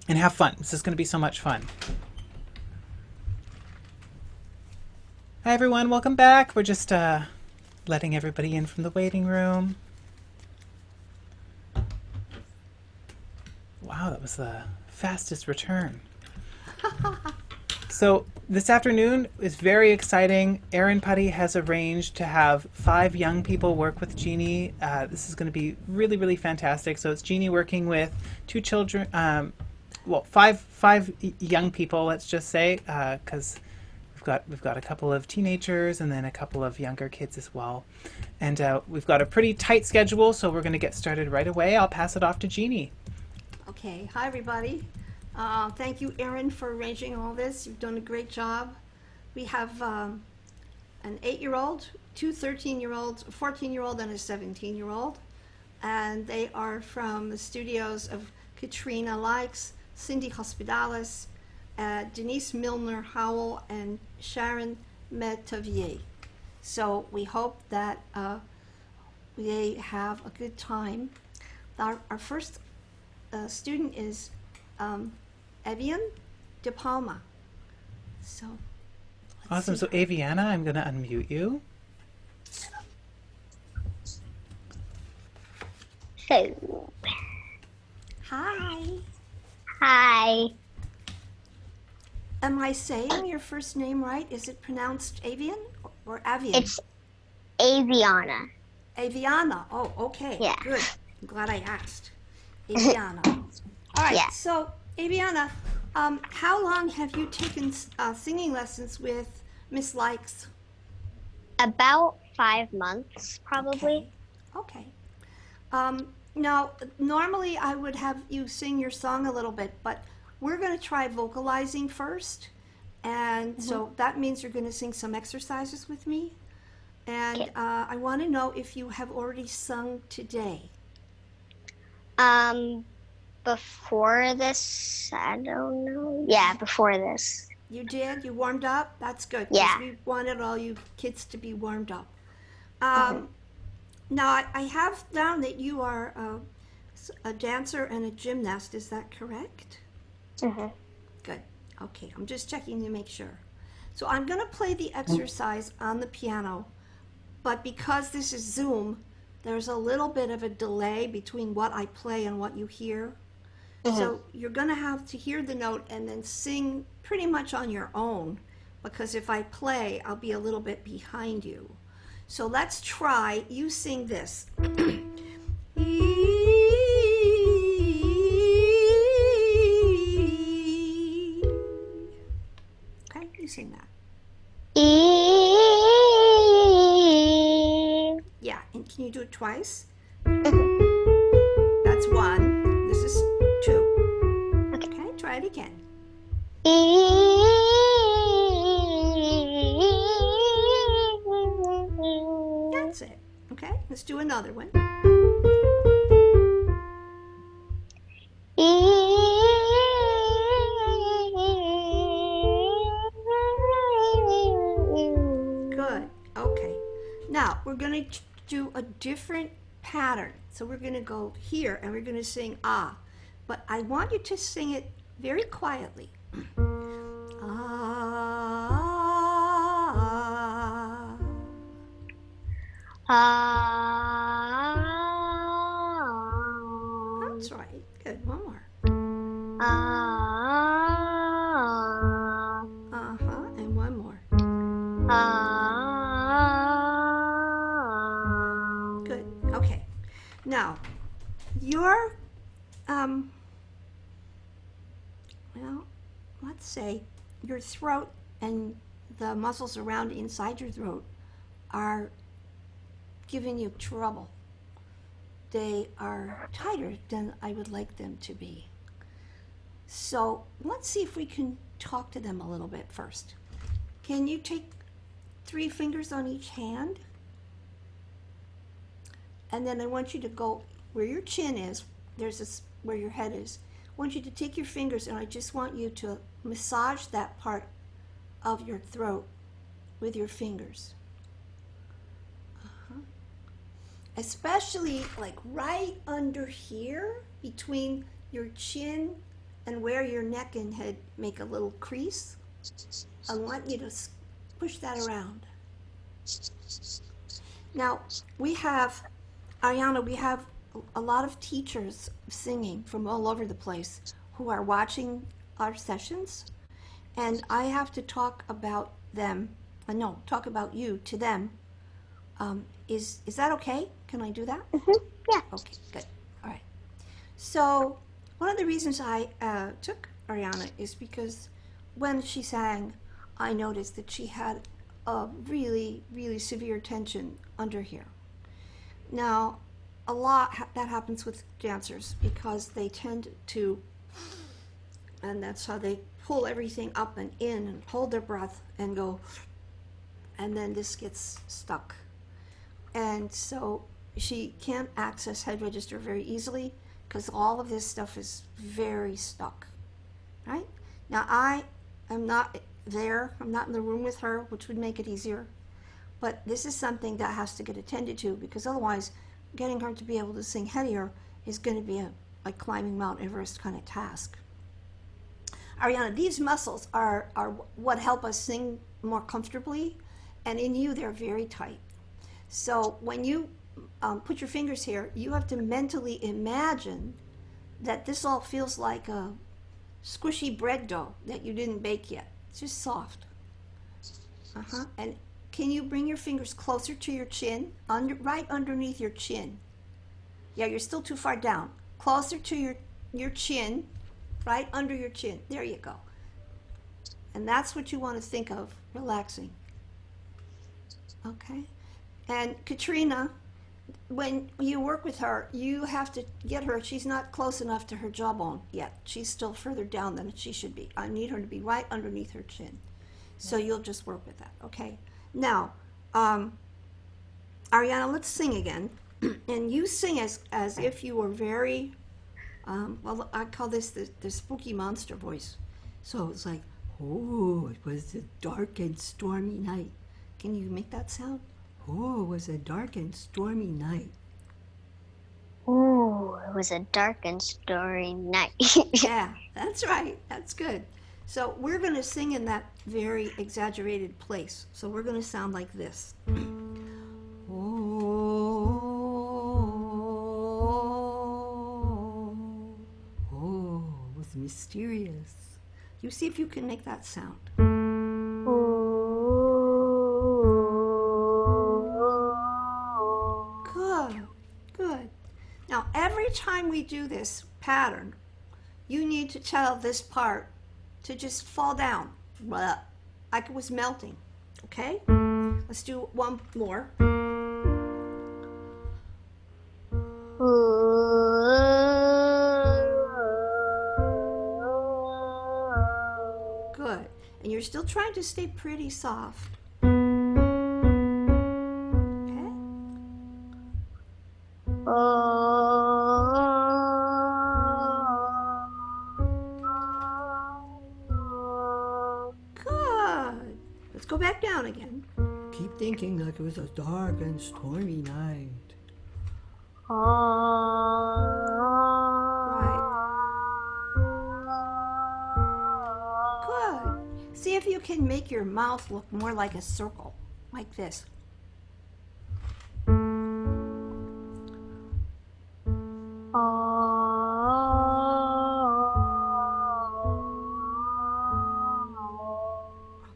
and have fun. This is going to be so much fun. Hi, everyone. Welcome back. We're just letting everybody in from the waiting room. Wow, that was the fastest return. So this afternoon is very exciting. Erin Putty has arranged to have 5 young people work with Jeannie. This is going to be really, really fantastic. So it's Jeannie working with 2 children, five young people, let's just say, because we've got a couple of teenagers and then a couple of younger kids as well. And we've got a pretty tight schedule, so we're going to get started right away. I'll pass it off to Jeannie. Okay, hi everybody. Thank you, Erin, for arranging all this. You've done a great job. We have an 8-year-old, 2 13-year-olds, a 14-year-old, and a 17-year-old. And they are from the studios of Katrina Likes, Cindy Hospitalis, Denise Milner Howell, and Sharon Metavier. So we hope that they have a good time. Our first student is Evian De Palma. So Awesome. So Aviana, I'm going to unmute you. So, Hi. hi. Am I saying your first name right? Is it pronounced Avian or Avian? It's Aviana. Aviana. Oh, okay. Yeah. Good. I'm glad I asked. Aviana. All right. Yeah. So, Aviana, how long have you taken singing lessons with Miss Likes? About 5 months, probably. Okay. Now, normally I would have you sing your song a little bit, but we're going to try vocalizing first. And so that means you're going to sing some exercises with me. And Okay. I want to know if you have already sung today. Before this, I don't know. Yeah, before this. You did? You warmed up? That's good. 'Cause Yeah. we wanted all you kids to be warmed up. Now, I have down that you are a dancer and a gymnast. Is that correct? Mhm. Good. Okay, I'm just checking to make sure. So I'm going to play the exercise on the piano, but because this is Zoom, there's a little bit of a delay between what I play and what you hear. So you're going to have to hear the note and then sing pretty much on your own, because if I play, I'll be a little bit behind you. So let's try. You sing this. Okay, you sing that. E. Yeah, and can you do it twice? Mhm. That's 1. This is 2. Okay. Okay, try it again. That's it. Okay, let's do another one. Good. Okay. Now we're going to do a different pattern. So we're going to go here and we're going to sing ah. But I want you to sing it very quietly. Ah. Ah. That's right. Good. One more. Ah. Uh-huh. And one more. Ah. Good. Okay. Now, your well, let's say your throat and the muscles around inside your throat are giving you trouble. They are tighter than I would like them to be. So let's see if we can talk to them a little bit first. Can you take 3 fingers on each hand? And then I want you to go where your chin is, there's this where your head is. I want you to take your fingers and I just want you to massage that part of your throat with your fingers. Especially like right under here between your chin and where your neck and head make a little crease, I want you to push that around. Now, we have, Ariana, we have a lot of teachers singing from all over the place who are watching our sessions, and I have to talk about them, no, talk about you to them. Is that okay? Can I do that? Yeah. Okay, good. All right. So one of the reasons I took Ariana is because when she sang, I noticed that she had a really, really severe tension under here. Now, a lot that happens with dancers because they tend to, and that's how they pull everything up and in and hold their breath and go, and then this gets stuck. And so she can't access head register very easily because all of this stuff is very stuck, right? Now, I am not there, I'm not in the room with her, which would make it easier, but this is something that has to get attended to because otherwise getting her to be able to sing headier is going to be like climbing Mount Everest kind of task. Ariana, these muscles are what help us sing more comfortably, and in you they're very tight. So when you put your fingers here, you have to mentally imagine that this all feels like a squishy bread dough that you didn't bake yet. It's just soft. And can you bring your fingers closer to your chin, right underneath your chin? Yeah, you're still too far down. Closer to your chin, right under your chin. There you go. And that's what you want to think of, relaxing. Okay? And Katrina, when you work with her, you have to get her, she's not close enough to her jawbone yet. She's still further down than she should be. I need her to be right underneath her chin. So you'll just work with that, okay? Now, Ariana, let's sing again. And you sing as if you were very, well, I call this the spooky monster voice. So it's like, oh, it was a dark and stormy night. Can you make that sound? Oh, it was a dark and stormy night. Ooh, it was a dark and stormy night. Yeah, that's right. That's good. So we're going to sing in that very exaggerated place. So we're going to sound like this. Oh, it was mysterious. You see if you can make that sound. Good. Now, every time we do this pattern, you need to tell this part to just fall down, like it was melting, okay? Let's do one more. Good. And you're still trying to stay pretty soft. Good. Let's go back down again. Keep thinking like it was a dark and stormy night. Right. Good. See if you can make your mouth look more like a circle, like this.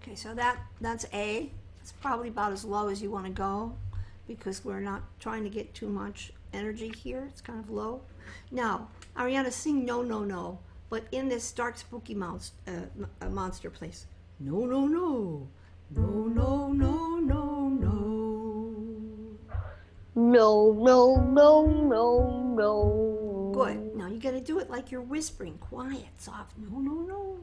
Okay, so that's A. It's probably about as low as you want to go because we're not trying to get too much energy here. It's kind of low. Now, Ariana, sing no, no, no, but in this dark, spooky monster place. No, no, no. No, no, no, no, no. No, no, no, no, no. Good. Now you got to do it like you're whispering, quiet, soft. No, no, no.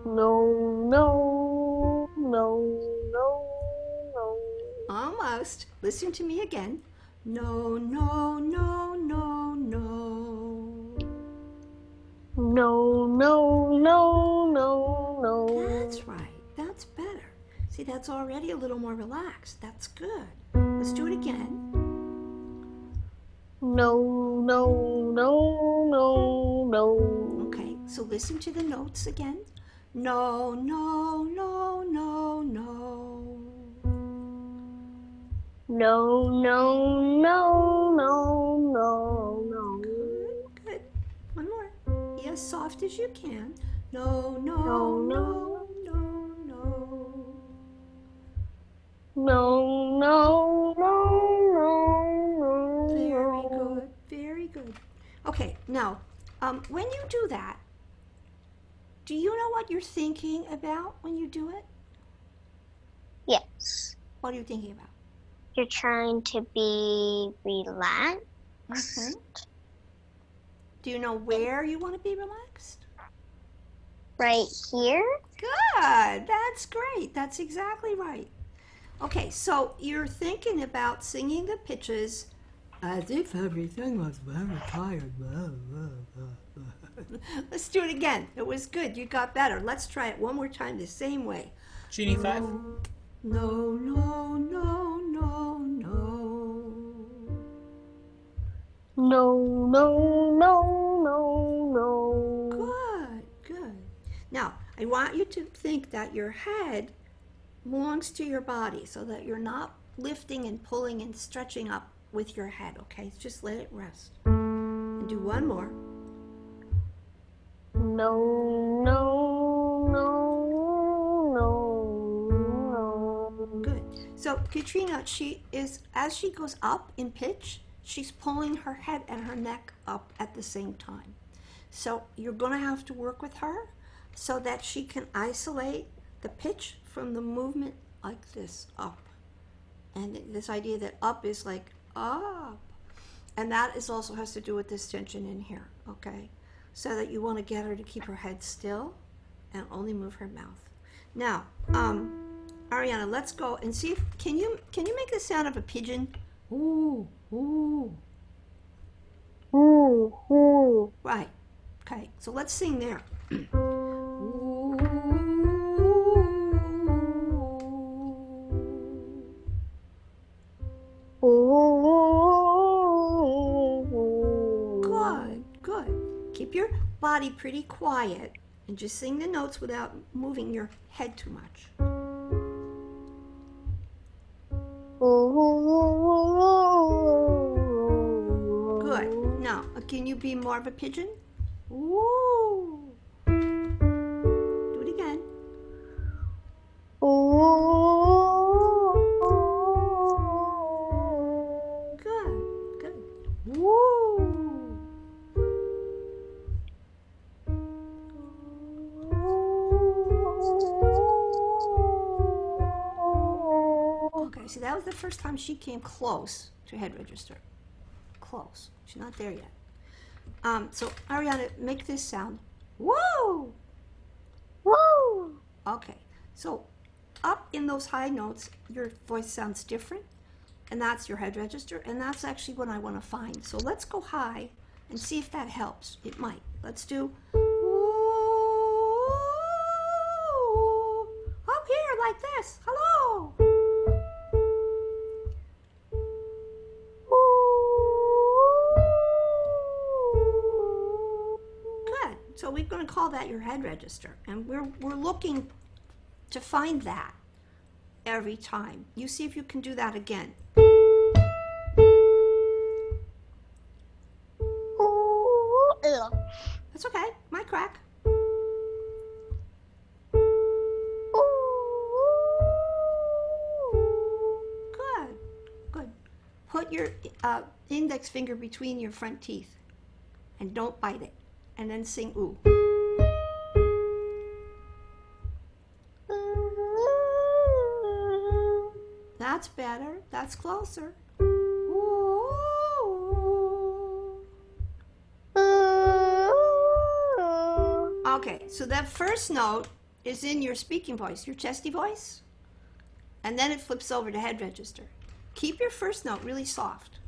No, no, no, no, no. Almost. Listen to me again. No, no, no, no, no. No, no, no, no, no. That's right. That's better. See, that's already a little more relaxed. That's good. Let's do it again. No, no, no, no, no. Okay, so listen to the notes again. No, no, no, no, no. No, no, no, no, no, no. Good, good. One more. Be as soft as you can. No, no, No, no, no. no, no. No, no, no, no, Very no. good, very good. Okay, now, when you do that, do you know what you're thinking about when you do it? Yes. What are you thinking about? You're trying to be relaxed. Mhm. Do you know where you want to be relaxed? Right here. Good, that's great. That's exactly right. Okay, so you're thinking about singing the pitches as if everything was very tired. Let's do it again. It was good. You got better. Let's try it one more time the same way. Jeannie, 5. No, no, no, no, no. No, no, no, no, no. Good, good. Now, I want you to think that your head belongs to your body so that you're not lifting and pulling and stretching up with your head, okay? Just let it rest. And do one more. No, no, no, no, no. Good. So Katrina, as she goes up in pitch, she's pulling her head and her neck up at the same time. So you're going to have to work with her so that she can isolate the pitch from the movement like this, up. And this idea that up is like up. And that is also has to do with this tension in here, okay? So that you want to get her to keep her head still and only move her mouth. Now, Ariana, let's go and see if can you make the sound of a pigeon? Ooh, ooh. Ooh, ooh. Right. Okay. So let's sing there. Good, good. Keep your body pretty quiet and just sing the notes without moving your head too much. Good. Now, can you be more of a pigeon? Ooh. Do it again. Good, good. Woo. Okay, so that was the first time she came close to head register. Close. She's not there yet. So Ariana, make this sound. Woo! Woo! Okay, so up in those high notes, your voice sounds different, and that's your head register, and that's actually what I want to find. So let's go high and see if that helps. It might. Let's do woo, up here like this. Hello. Good. So we're going to call that your head register, and we're looking to find that every time. You see if you can do that again. That's okay. Might crack. Good. Good. Put your index finger between your front teeth and don't bite it. And then sing ooh. That's better. That's closer. Ooh. Okay, so that first note is in your speaking voice, your chesty voice, and then it flips over to head register. Keep your first note really soft.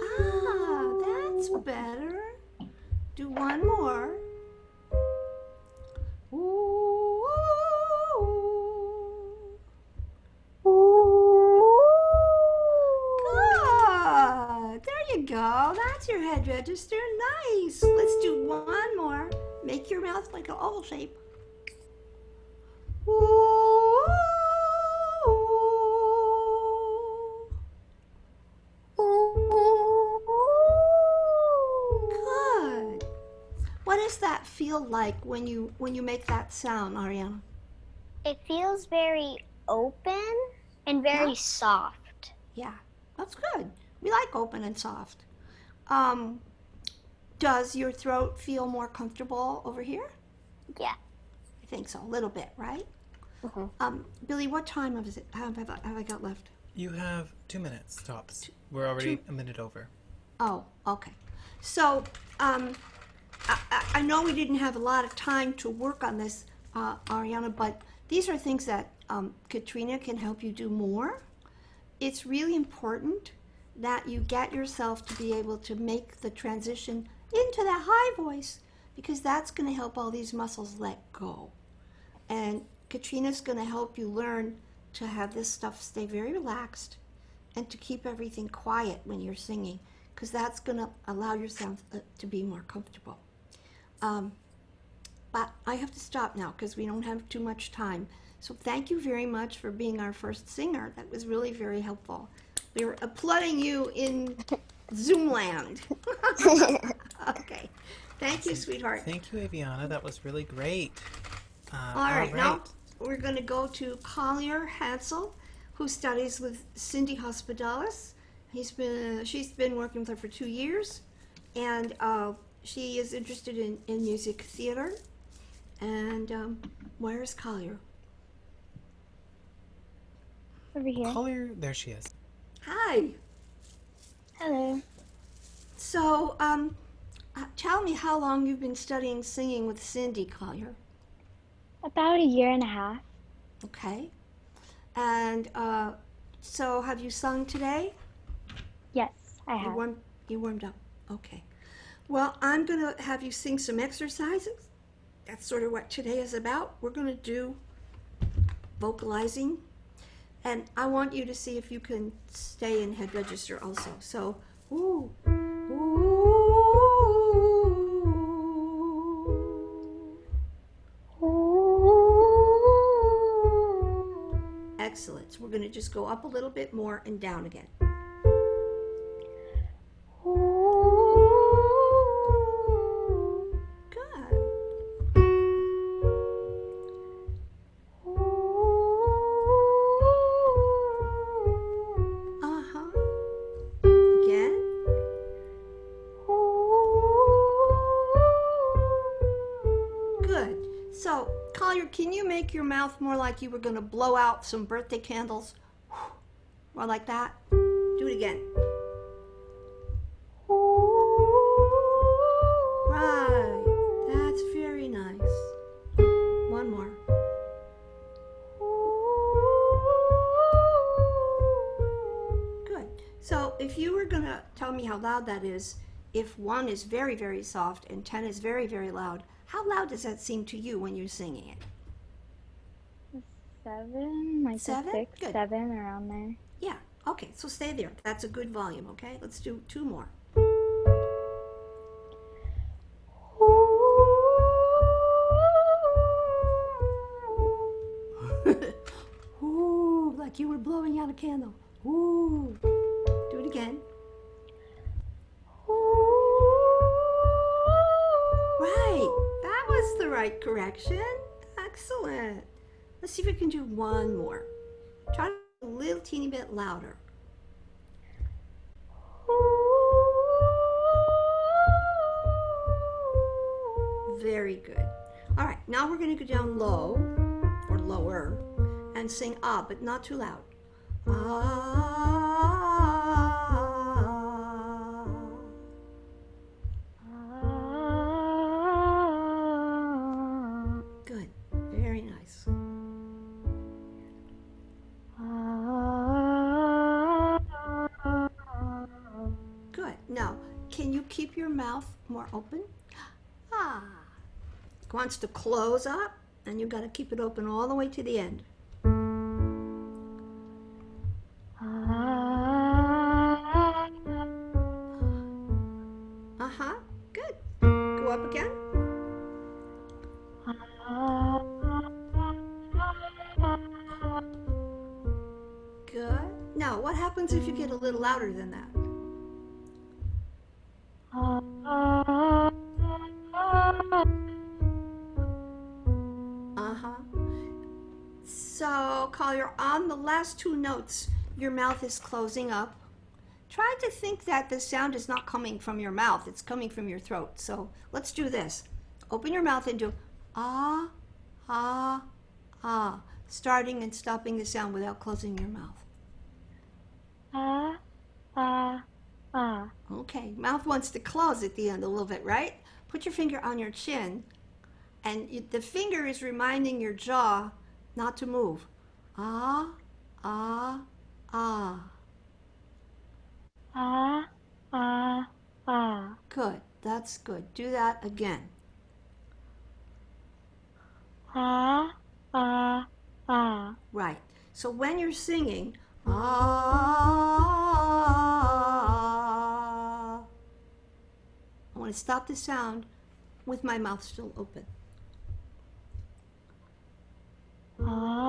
Ah, that's better. Do one more. Ooh. That's your head register. Nice. Let's do one more. Make your mouth like an oval shape. Ooh. Good. What does that feel like when you make that sound, Ariana? It feels very open and very Yeah. soft. Yeah, that's good. We like open and soft. Does your throat feel more comfortable over here? Yeah. I think so, a little bit, right? Mhm. Billy, what time is it? Have I got left? You have 2 minutes tops. We're already a minute over. Oh, okay. So, I know we didn't have a lot of time to work on this, Ariana, but these are things that Katrina can help you do more. It's really important that you get yourself to be able to make the transition into that high voice, because that's going to help all these muscles let go. And Katrina's going to help you learn to have this stuff stay very relaxed and to keep everything quiet when you're singing, because that's going to allow yourself to be more comfortable. But I have to stop now because we don't have too much time. So thank you very much for being our first singer. That was really very helpful. We were applauding you in Zoom land. Okay. Thank you, sweetheart. Thank you, Aviana. That was really great. All right, now we're going to go to Collier Hansel, who studies with Cindy Hospitalis. She's been working with her for 2 years, and she is interested in music theater. And where's Collier? Over here. Collier, there she is. Hi. Hello. So, tell me how long you've been studying singing with Cindy, Collier. About a year and a half. Okay. And so, have you sung today? Yes, I have. You warmed up. Okay. Well, I'm going to have you sing some exercises. That's sort of what today is about. We're going to do vocalizing. And I want you to see if you can stay in head register also. So, ooh, ooh. Excellent. So we're going to just go up a little bit more and down again. Good. Uh-huh. Again. Good. So, Collier, can you make your mouth more like you were going to blow out some birthday candles? More like that? Do it again. Right. That's very nice. One more. Good. So if you were going to tell me how loud that is, if 1 is very, very soft and 10 is very, very loud, how loud does that seem to you when you're singing it? 7, like 7? 6, Good. 7, around there. Yeah. Okay, so stay there. That's a good volume, okay? Let's do 2 more. Ooh, like you were blowing out a candle. Ooh. Do it again. Right. That was the right correction. Excellent. Let's see if we can do one more. Try a little teeny bit louder. Very good. All right, now we're going to go down low or lower and sing ah, but not too loud. Ah. Good. Very nice. Good. Now, can you keep your mouth more open? Ah. It wants to close up, and you've got to keep it open all the way to the end. Now, what happens if you get a little louder than that? Uh-huh. So, Collier, on the last two notes, your mouth is closing up. Try to think that the sound is not coming from your mouth, it's coming from your throat. So, let's do this. Open your mouth and do ah, ah, ah, starting and stopping the sound without closing your mouth. Ah, ah, ah. Okay, mouth wants to close at the end a little bit, right? Put your finger on your chin, and the finger is reminding your jaw not to move. Ah, ah, ah. Ah, ah, ah. Good, that's good. Do that again. Ah, ah, ah. Right. So when you're singing, ah, I want to stop the sound with my mouth still open. Ah.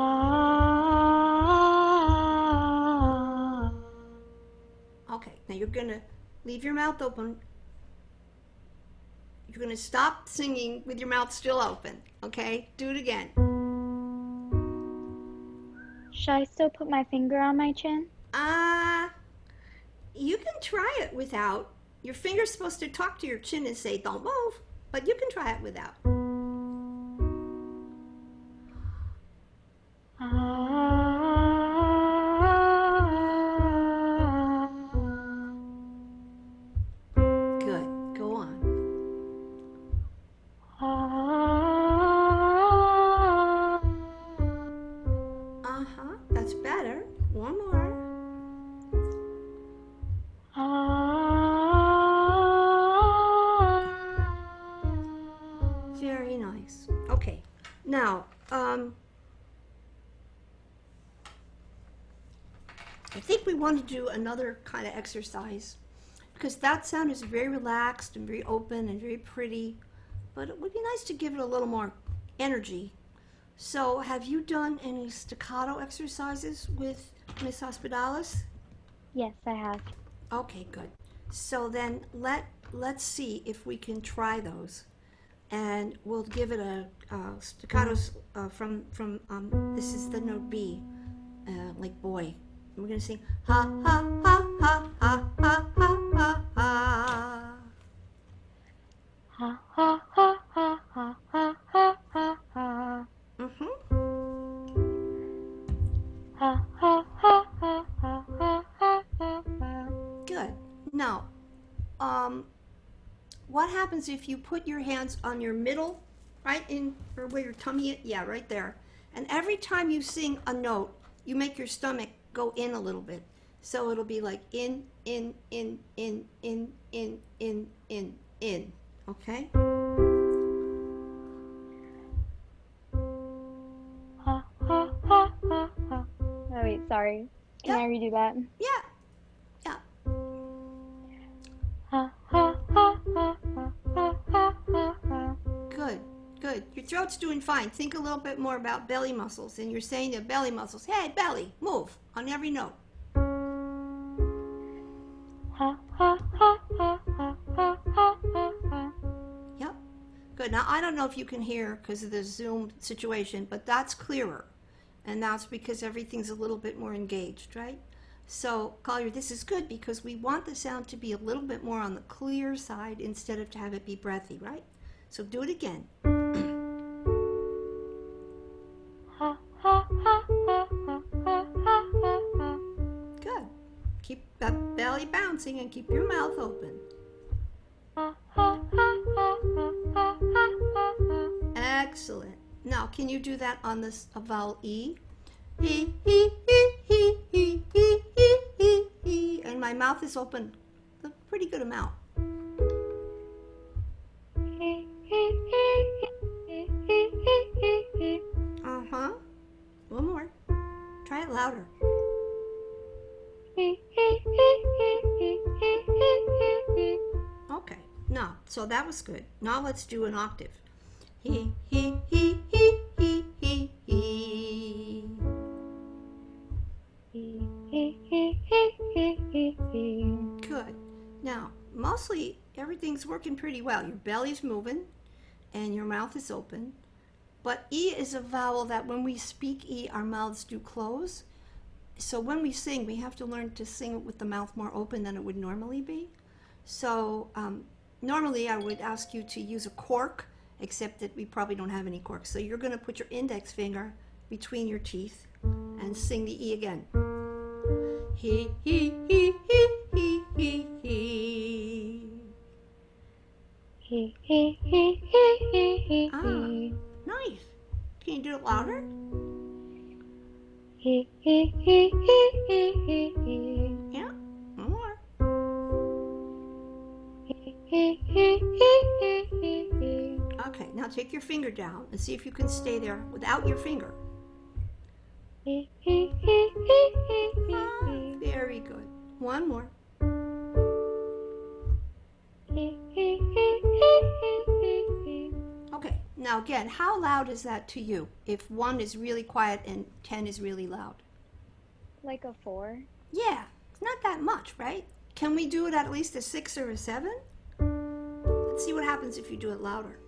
Okay, now you're going to leave your mouth open. You're going to stop singing with your mouth still open, okay? Do it again. Should I still put my finger on my chin? You can try it without. Your finger's supposed to talk to your chin and say, don't move, but you can try it without. Good, go on. That's better. One more. Very nice. Okay, now, I think we want to do another kind of exercise because that sound is very relaxed and very open and very pretty, but it would be nice to give it a little more energy. So have you done any staccato exercises with Miss Hospitalis? Yes, I have. Okay, good. So then let's see if we can try those, and we'll give it a staccato from this is the note B, like boy. We're gonna sing ha ha ha ha ha ha ha ha ha. Ha ha ha ha ha ha ha ha ha. Ha ha ha ha ha ha ha ha. Good. Now, what happens if you put your hands on your middle, right in, or where your tummy is? Yeah, right there. And every time you sing a note, you make your stomach go in a little bit. So it'll be like in, in, in, in, in, in, in, in, in. Okay? Ha ha ha ha ha. Oh wait, sorry. Can Yeah. I redo that? Yeah. Yeah. Ha ha ha ha ha ha ha ha ha. Good. Good. Your throat's doing fine. Think a little bit more about belly muscles. And you're saying to belly muscles, hey, belly, move on every note. Ha ha ha ha ha ha ha ha. Yep. Good. Now, I don't know if you can hear because of the Zoom situation, but that's clearer. And that's because everything's a little bit more engaged, right? So, Collier, this is good because we want the sound to be a little bit more on the clear side instead of to have it be breathy, right? So do it again. Ha ha ha ha ha ha ha ha. Good. Keep that belly bouncing and keep your mouth open. Ha ha ha ha ha ha ha ha. Excellent. Now, can you do that on this vowel E? He, he, he, he, he, he, he, he, he. And my mouth is open a pretty good amount. Uh-huh. One more. Try it louder. Okay. Now, so that was good. Now let's do an octave. He, he, he, he, he, he, he. He, he, he, mostly everything's working pretty well. Your belly's moving and your mouth is open. But E is a vowel that when we speak E, our mouths do close. So when we sing, we have to learn to sing with the mouth more open than it would normally be. So normally I would ask you to use a cork, except that we probably don't have any corks. So you're going to put your index finger between your teeth and sing the E again. He, he, he, he, he, he, he. Ah, nice. Can you do it louder? Yeah, one more. Okay, now take your finger down and see if you can stay there without your finger. Ah, very good. One more. Okay, now again, how loud is that to you? If 1 is really quiet and 10 is really loud? Like a 4. Yeah, it's not that much, right? Can we do it at least a 6 or a 7? Let's see what happens if you do it louder.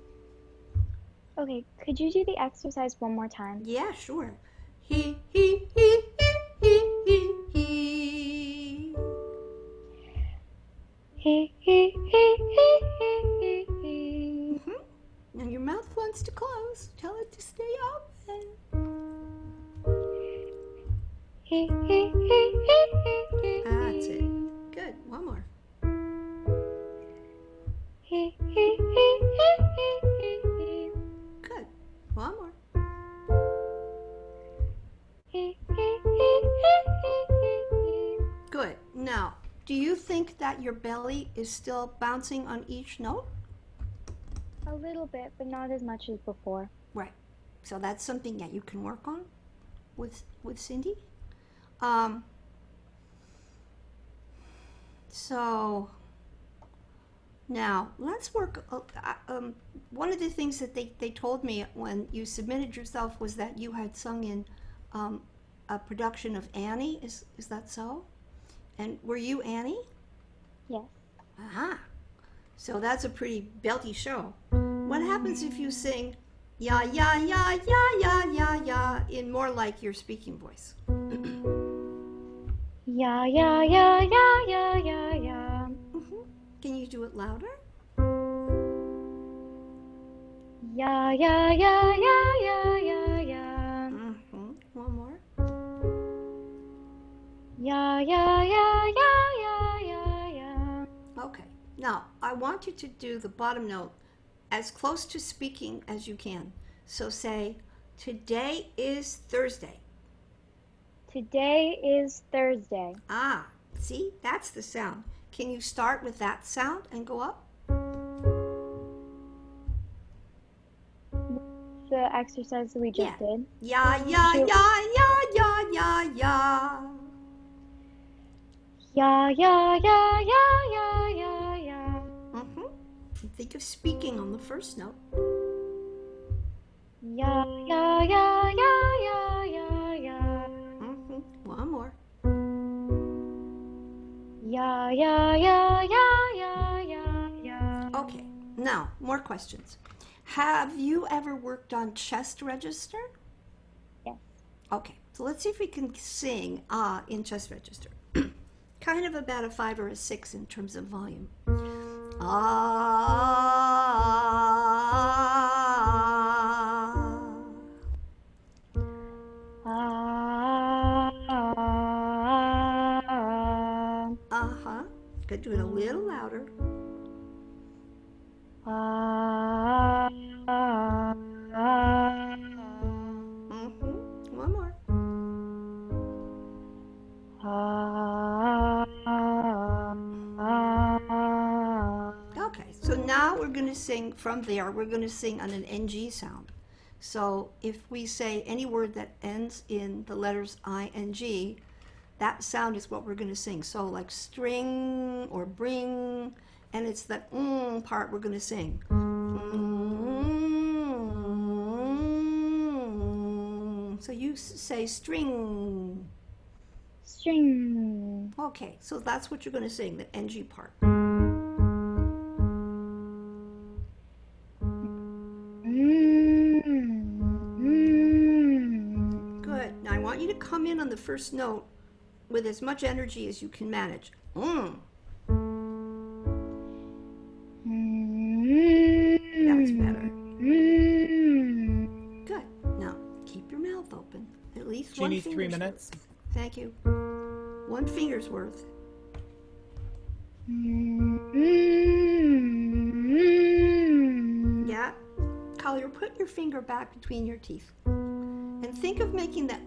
Okay, could you do the exercise one more time? Yeah, sure. He, he, he, he, he, he. Mm-hmm. Now your mouth wants to close. Tell it to stay open. That's it. Good. One more. Good. One more. Good. Now, do you think that your belly is still bouncing on each note? A little bit, but not as much as before. Right. So that's something that you can work on with Cindy. So now let's work. One of the things that they told me when you submitted yourself was that you had sung in a production of Annie. Is that so? And were you Annie? Yes. Aha. So that's a pretty belty show. What happens if you sing ya ya ya ya ya ya ya in more like your speaking voice? Ya ya ya ya ya ya ya. Can you do it louder? Ya ya ya ya ya ya ya. One more. Ya ya ya ya ya ya ya. Okay. Now, I want you to do the bottom note as close to speaking as you can. So say, today is Thursday. Today is Thursday. Ah, see, that's the sound. Can you start with that sound and go up? The exercise that we just did. Ya, ya, ya, ya, ya, ya, ya. Ya ya ya ya ya ya ya. Think of speaking on the first note. Ya ya ya ya ya ya ya. One more. Ya ya ya ya ya ya ya. Okay, now, more questions. Have you ever worked on chest register? Yes. Okay, so let's see if we can sing in chest register. Kind of about a 5 or a 6 in terms of volume. Could do it a little louder. One more. Okay, so now we're going to sing from there. We're going to sing on an NG sound. So if we say any word that ends in the letters ING, that sound is what we're going to sing. So like string or bring, and it's that part we're going to sing. So you say string. String. Okay, so that's what you're going to sing, the NG part. want you to come in on the first note with as much energy as you can manage. That's better. Good. Now, keep your mouth open. At least one Jeannie, finger's 3 minutes. worth. Thank you. One finger's worth. Yeah. Collier, put your finger back between your teeth. And think of making that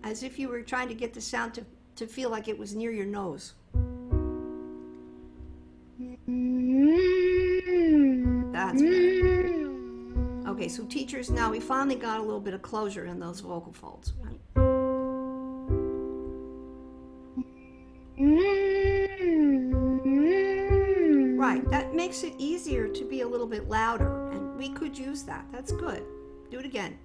as if you were trying to get the sound to feel like it was near your nose. That's better. Okay, so teachers, now we finally got a little bit of closure in those vocal folds. Right? Right, that makes it easier to be a little bit louder, and we could use that. That's good. Do it again.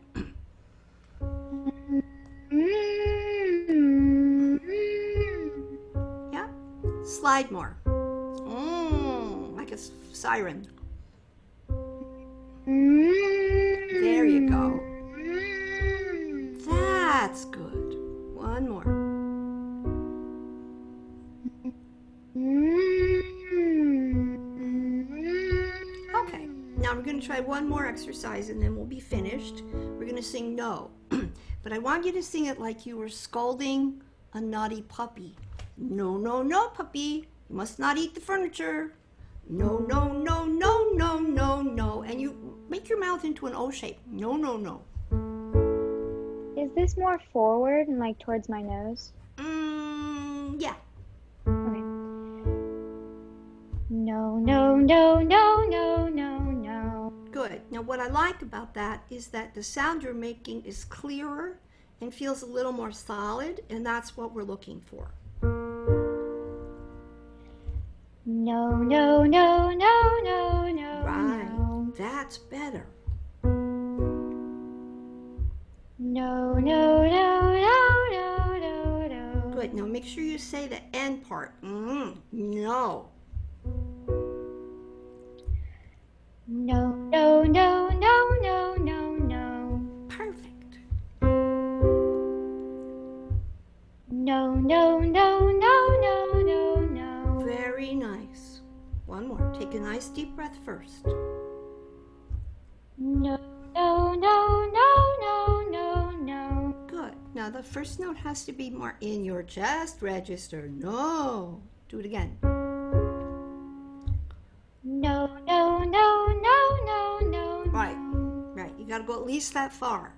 Yeah, slide more. Like a siren. There you go. That's good. One more. Okay, now we're going to try one more exercise and then we'll be finished. We're going to sing No. But I want you to sing it like you were scolding a naughty puppy. No, no, no, puppy. You must not eat the furniture. No, no, no, no, no, no, no. And you make your mouth into an O shape. No, no, no. Is this more forward and like towards my nose? Yeah. Okay. No, no, no, no, no, no, no. Good. Now what I like about that is that the sound you're making is clearer and feels a little more solid, and that's what we're looking for. No, no, no, no, no, no. Right. No, That's better. no, no, no, no, no, no, no. Good. Now make sure you say the end part. No. No, no, no, no, no, no, no. Perfect. No, no, no, no, no, no, no. Very nice. One more. Take a nice deep breath first. No, no, no, no, no, no, no. Good. Now the first note has to be more in your chest register. No. Do it again. No, no, no, no, no, no. Right. Right. You got to go at least that far.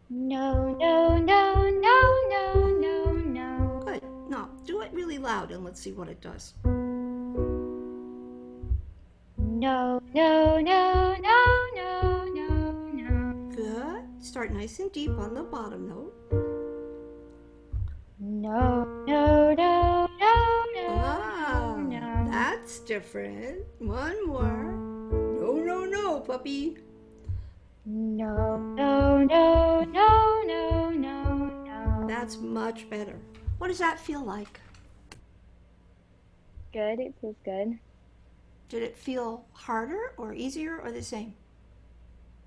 No, no, no, no, no, no, no. Good. Now do it really loud and let's see what it does. No, no, no, no, no, no, no. Good. Start nice and deep on the bottom note. No, no, no, no, no, Ah, no. that's different. One more. No, no, no, puppy. No, no, no, no, no, no, no. That's much better. What does that feel like? Good, it feels good. Did it feel harder or easier or the same?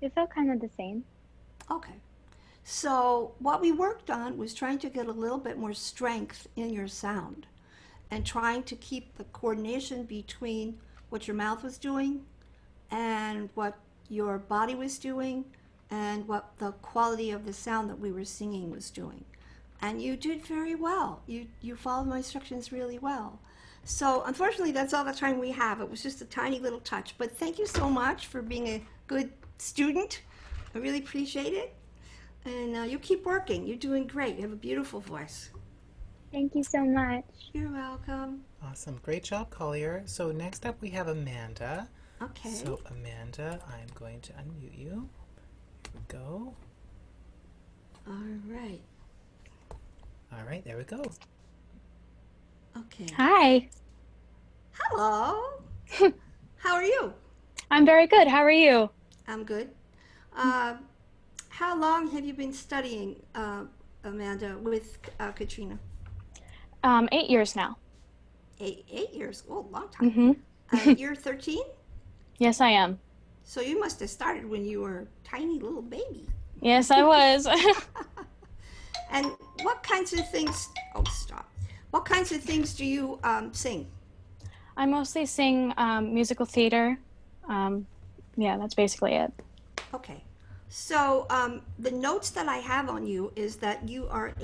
It felt kind of the same. Okay. So what we worked on was trying to get a little bit more strength in your sound and trying to keep the coordination between what your mouth was doing and what your body was doing and what the quality of the sound that we were singing was doing. And you did very well. You followed my instructions really well. So unfortunately, that's all the time we have. It was just a tiny little touch. But thank you so much for being a good student. I really appreciate it. And you keep working. You're doing great. You have a beautiful voice. Thank you so much. You're welcome. Awesome. Great job, Collier. So next up we have Amanda. Okay. So Amanda, I'm going to unmute you. Here we go. All right. All right, there we go. Okay. Hi, Hello. How are you? I'm very good. How are you? I'm good. How long have you been studying, Amanda, with Katrina? 8 years now. 8 years. Oh, long time. Mm-hmm. You're 13? Yes, I am. So you must have started when you were a tiny little baby. Yes, I was. And what kinds of things? Oh, stop. What kinds of things do you sing? I mostly sing musical theater. Yeah, that's basically it. Okay. So the notes that I have on you is that you are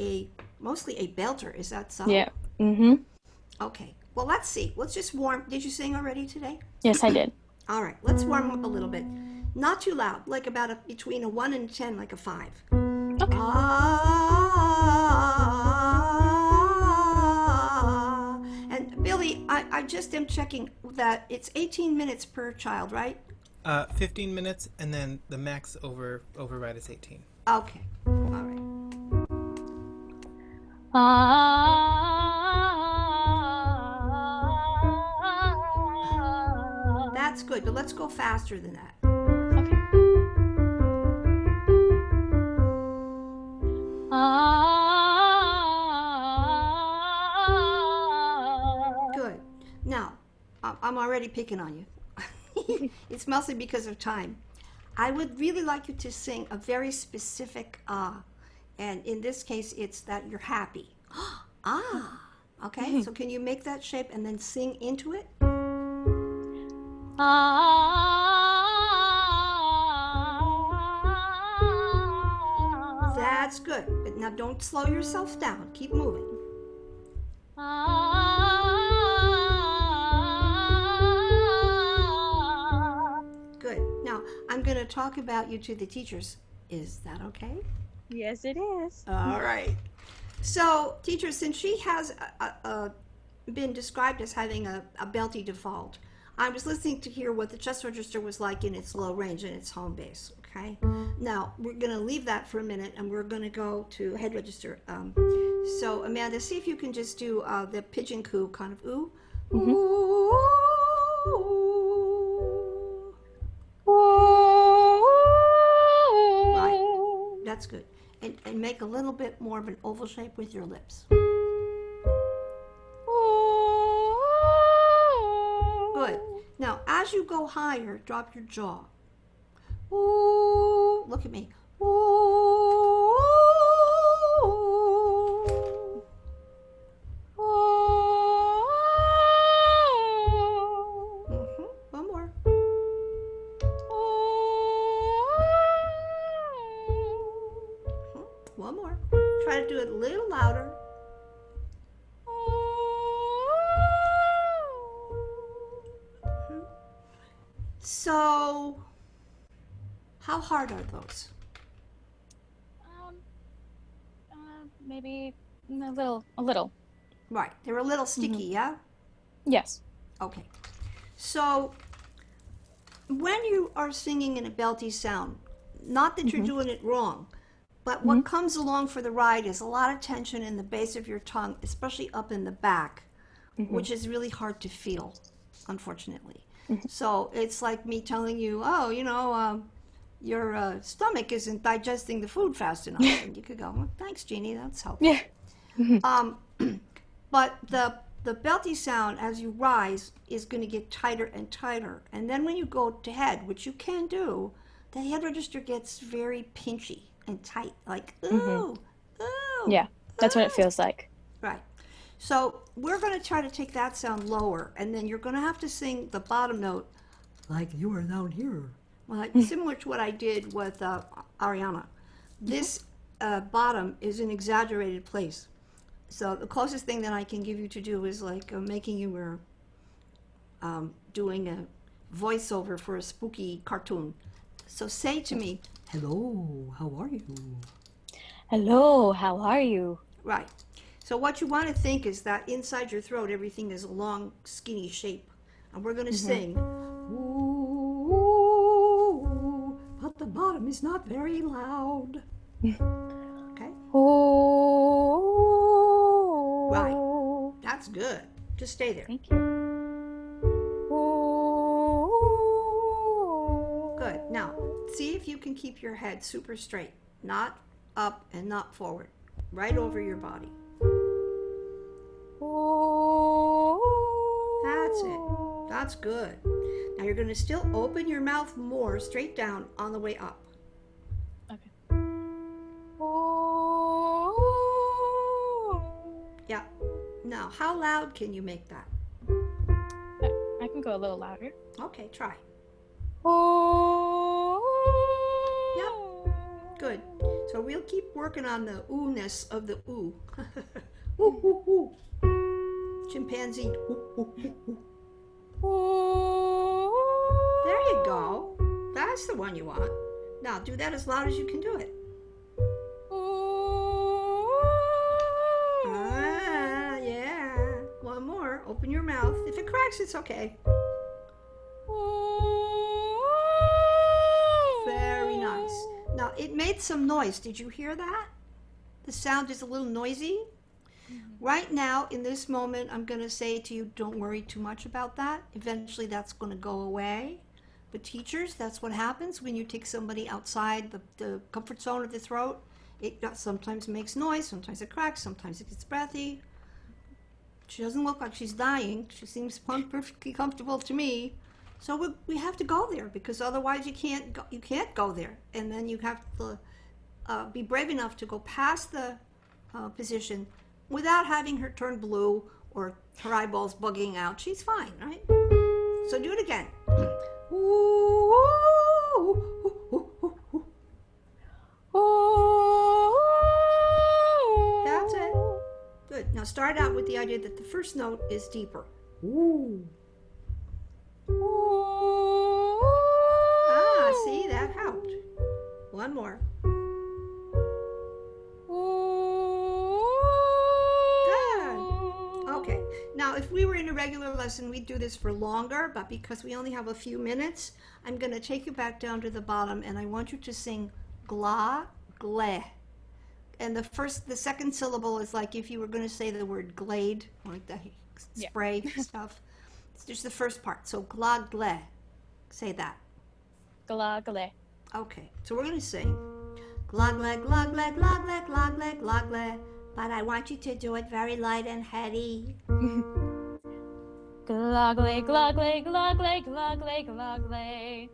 mostly a belter. Is that so? Yeah. Mm-hmm. Okay. Well, let's see. Let's just warm. Did you sing already today? Yes, I did. All right. Let's warm up a little bit. Not too loud, like about between a 1 and 10, like a 5. Okay. Ah. And Billy, I just am checking that it's 18 minutes per child, right? 15 minutes, and then the max override is 18. Okay. All right. That's good, but let's go faster than that. Okay. Good. Now, I'm already picking on you. It's mostly because of time. I would really like you to sing a very specific and in this case, it's that you're happy. Ah. Okay, so can you make that shape and then sing into it? That's good. But now don't slow yourself down. Keep moving. Good. Now, I'm going to talk about you to the teachers. Is that okay? Yes, it is. All right. So, teacher, since she has been described as having a belty default, I was listening to hear what the chest register was like in its low range and its home base. Okay. Now we're going to leave that for a minute, and we're going to go to head register. So, Amanda, see if you can just do the pigeon coo kind of ooh. Mm-hmm. Ooh. Right. That's good. And make a little bit more of an oval shape with your lips. Good. Now, as you go higher, drop your jaw. Ooh, look at me. Ooh. Mm-hmm. One more. Mm-hmm. One more. Try to do it a little louder. So, how hard are those? Maybe a little. Right, they're a little sticky, yeah? Yes. Okay. So, when you are singing in a belty sound, not that you're doing it wrong, but what comes along for the ride is a lot of tension in the base of your tongue, especially up in the back, which is really hard to feel, unfortunately. So it's like me telling you, oh, your stomach isn't digesting the food fast enough. And you could go, well, thanks, Jeannie, that's helpful. Yeah. But the belty sound, as you rise, is going to get tighter and tighter. And then when you go to head, which you can do, the head register gets very pinchy and tight, like, ooh, ooh. Yeah, that's what it ooh. feels like. Right. So we're going to try to take that sound lower, and then you're going to have to sing the bottom note like you are down here. Well, similar to what I did with Ariana. This bottom is an exaggerated place. So the closest thing that I can give you to do is like making you were doing a voiceover for a spooky cartoon. So say to me, hello, how are you? Hello, how are you? Right. So what you want to think is that inside your throat, everything is a long, skinny shape. And we're going to sing, ooh, but the bottom is not very loud. Okay? Oh. Right. That's good. Just stay there. Thank you. Good. Now, see if you can keep your head super straight. Not up and not forward. Right over your body. That's it. That's good. Now you're going to still open your mouth more straight down on the way up. Okay. how loud can you make that? I can go a little louder. Okay, try. Oh. Yep. Good. So we'll keep working on the ooh-ness of the ooh. Ooh, ooh, ooh. Chimpanzee. Ooh, ooh, ooh, ooh. There you go. That's the one you want. Now do that as loud as you can do it. Ah, yeah. One more. Open your mouth. If it cracks, it's okay. Very nice. Now, it made some noise. Did you hear that? The sound is a little noisy. Right now, in this moment, I'm going to say to you, don't worry too much about that. Eventually, that's going to go away. But teachers, that's what happens when you take somebody outside the comfort zone of the throat. It sometimes makes noise, sometimes it cracks, sometimes it gets breathy. She doesn't look like she's dying. She seems perfectly comfortable to me. So we have to go there, because otherwise you can't go there. And then you have to be brave enough to go past the position without having her turn blue or her eyeballs bugging out. She's fine, right? So do it again. That's it. Good. Now start out with the idea that the first note is deeper. Ooh. Ah, see, that helped. One more. Good. Okay. Now, if we were in a regular lesson, we'd do this for longer, but because we only have a few minutes, I'm going to take you back down to the bottom, and I want you to sing gla, gle. And the second syllable is like if you were going to say the word glade, like the spray stuff. It's just the first part. So gla, gle. Say that. Gla, gle. Okay, so we're going to sing gla, gle, gla, gle, gla, gle, gla, gle, gla, gle. But I want you to do it very light and heady. Gla, gle, gla, gle, gla, gle, gla, gle, gla, gle.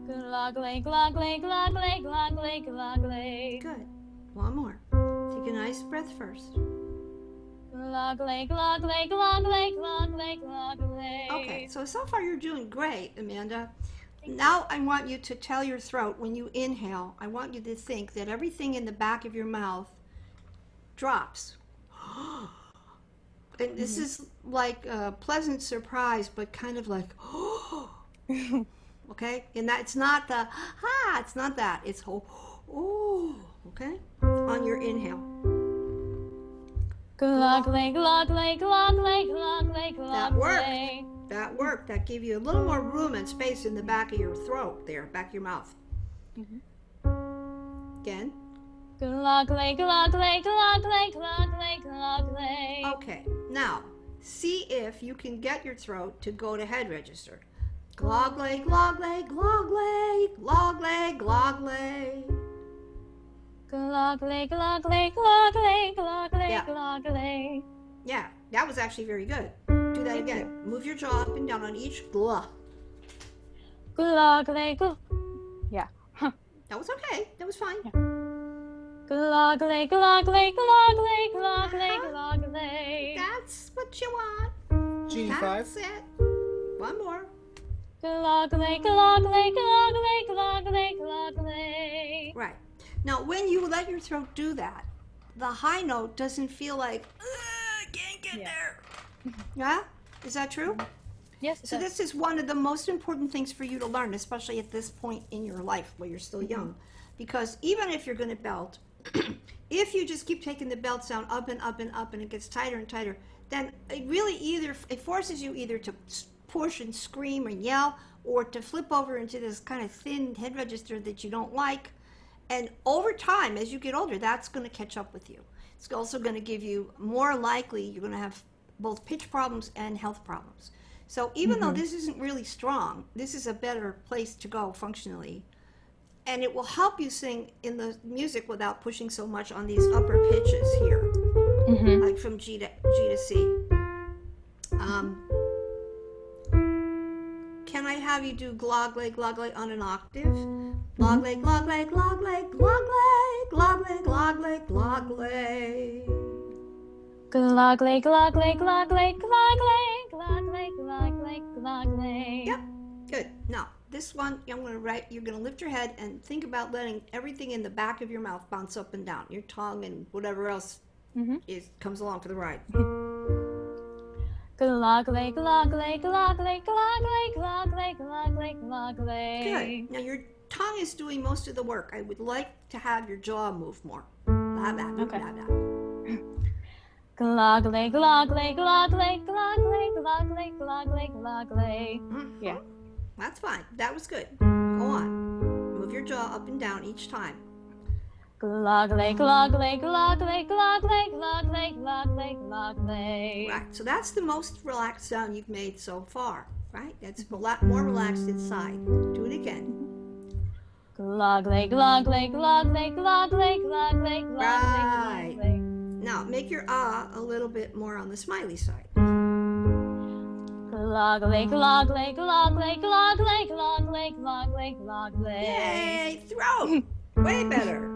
Gla, gle, gla, gle, gla, gle, gla, gle, gla, gle. Good. One more. Take a nice breath first. Gla, gle, gla, gle, gla, gle, gla, gle, gla, gle. Okay, so far you're doing great, Amanda. Now I want you to tell your throat when you inhale, I want you to think that everything in the back of your mouth drops. And this is like a pleasant surprise, but kind of like, okay? And that's not the, it's not that. It's, okay? On your inhale. Gla, gle, gla, gle, gla, gle, gla, gle, gla, That worked. gle. That worked. That gave you a little more room and space in the back of your throat there, back of your mouth. Again. Gla, gle, gla, gle, gla, gle, gla, gle, gla, gle. Okay, now see if you can get your throat to go to head register. Glogle, glogle, glogle, glogle, glogle. Glogle, glogle, glogle, glogle, Yeah. glogle. Yeah, that was actually very good. Do that again. Move your jaw up and down on each glah. Glogle, gl. Yeah. That was okay. That was fine. Glogle, glogle, glogle, glogle, glogle. That's what you want. Genie That's 5. it. One more. Glogle, glogle, glogle, glogle, glogle. Right. Now, when you let your throat do that, the high note doesn't feel like, I can't get there. Yeah? Is that true? Yes. So this is one of the most important things for you to learn, especially at this point in your life where you're still young. Because even if you're going to belt, if you just keep taking the belt sound up and up and up and it gets tighter and tighter, then it really it forces you either to push and scream and yell or to flip over into this kind of thin head register that you don't like. And over time, as you get older, that's going to catch up with you. It's also going to give you more likely you're going to have both pitch problems and health problems. So even though this isn't really strong, this is a better place to go functionally. And it will help you sing in the music without pushing so much on these upper pitches here, like from G to C. Can I have you do glogle, glogle on an octave? Glogle, glogle, glogle, glogle, glogle, glogle, glogle. Gloglay, gloglay, gloglay, gloglay, gloglay, gloglay, gloglay. Yep. Good. Now, this one, you're going to lift your head and think about letting everything in the back of your mouth bounce up and down. Your tongue and whatever else comes along for the ride. Gloglay, gloglay, gloglay, gloglay, gloglay, gloglay, gloglay. Good. Now, your tongue is doing most of the work. I would like to have your jaw move more. Blah, blah, blah, Okay. blah, blah. Gloglay, gloglay, gloglay, gloglay, gloglay, gloglay, gloglay. Yeah. That's fine. That was good. Go on. Move your jaw up and down each time. Gloglay, gloglay, gloglay, gloglay, gloglay, gloglay, gloglay. Right. So that's the most relaxed sound you've made so far. Right? That's a lot more relaxed inside. Do it again. Gloglay, gloglay, gloglay, gloglay, gloglay, gloglay, Right. gloglay. Now make your ah a little bit more on the smiley side. Gloglay, gloglay, gloglay, gloglay, gloglay, gloglay, gloglay. Yay! Throat. Way better.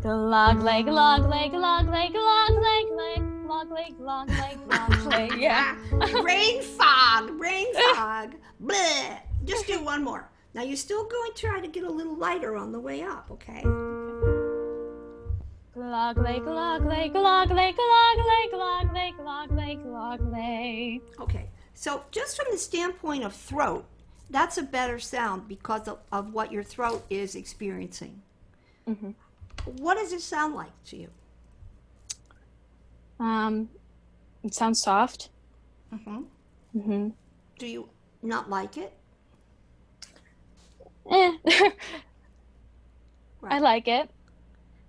Gloglay, gloglay, gloglay, gloglay, gloglay, gloglay, gloglay. Yeah. Brain fog. Brain fog. Bleh. Just do one more. Now you're still going to try to get a little lighter on the way up, okay? Gloglay, gloglay, gloglay, gloglay, gloglay, gloglay, gloglay. Okay. So just from the standpoint of throat, that's a better sound because of what your throat is experiencing. Mhm. What does it sound like to you? It sounds soft. Mm-hmm. Mhm. Do you not like it? I Right. like it.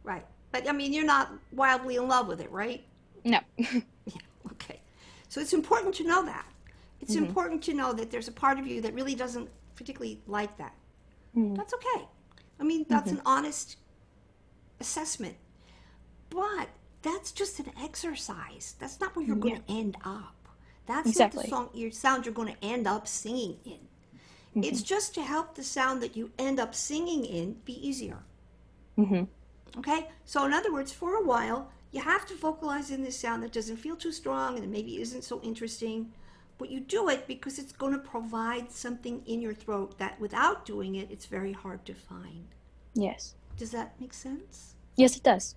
Right. But I mean, you're not wildly in love with it, right? No. Yeah. Okay. So it's important to know that. It's Mm-hmm. important to know that there's a part of you that really doesn't particularly like that. Mm-hmm. That's okay. I mean, that's an honest assessment. But that's just an exercise. That's not where you're going to end up. That's Exactly. not your sound you're going to end up singing in. It's just to help the sound that you end up singing in be easier. Mhm. Okay? So in other words, for a while, you have to vocalize in this sound that doesn't feel too strong and maybe isn't so interesting. But you do it because it's going to provide something in your throat that without doing it, it's very hard to find. Yes. Does that make sense? Yes, it does.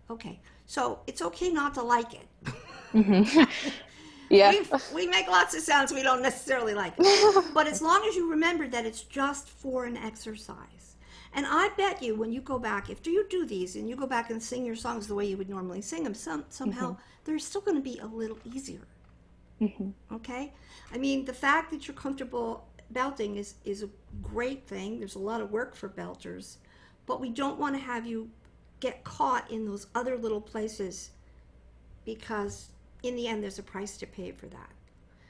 Okay. So it's okay not to like it. Yeah. We make lots of sounds we don't necessarily like. But as long as you remember that it's just for an exercise. And I bet you when you go back, after you do these and you go back and sing your songs the way you would normally sing them, somehow they're still going to be a little easier. Okay? I mean, the fact that you're comfortable belting is a great thing. There's a lot of work for belters. But we don't want to have you get caught in those other little places because in the end there's a price to pay for that.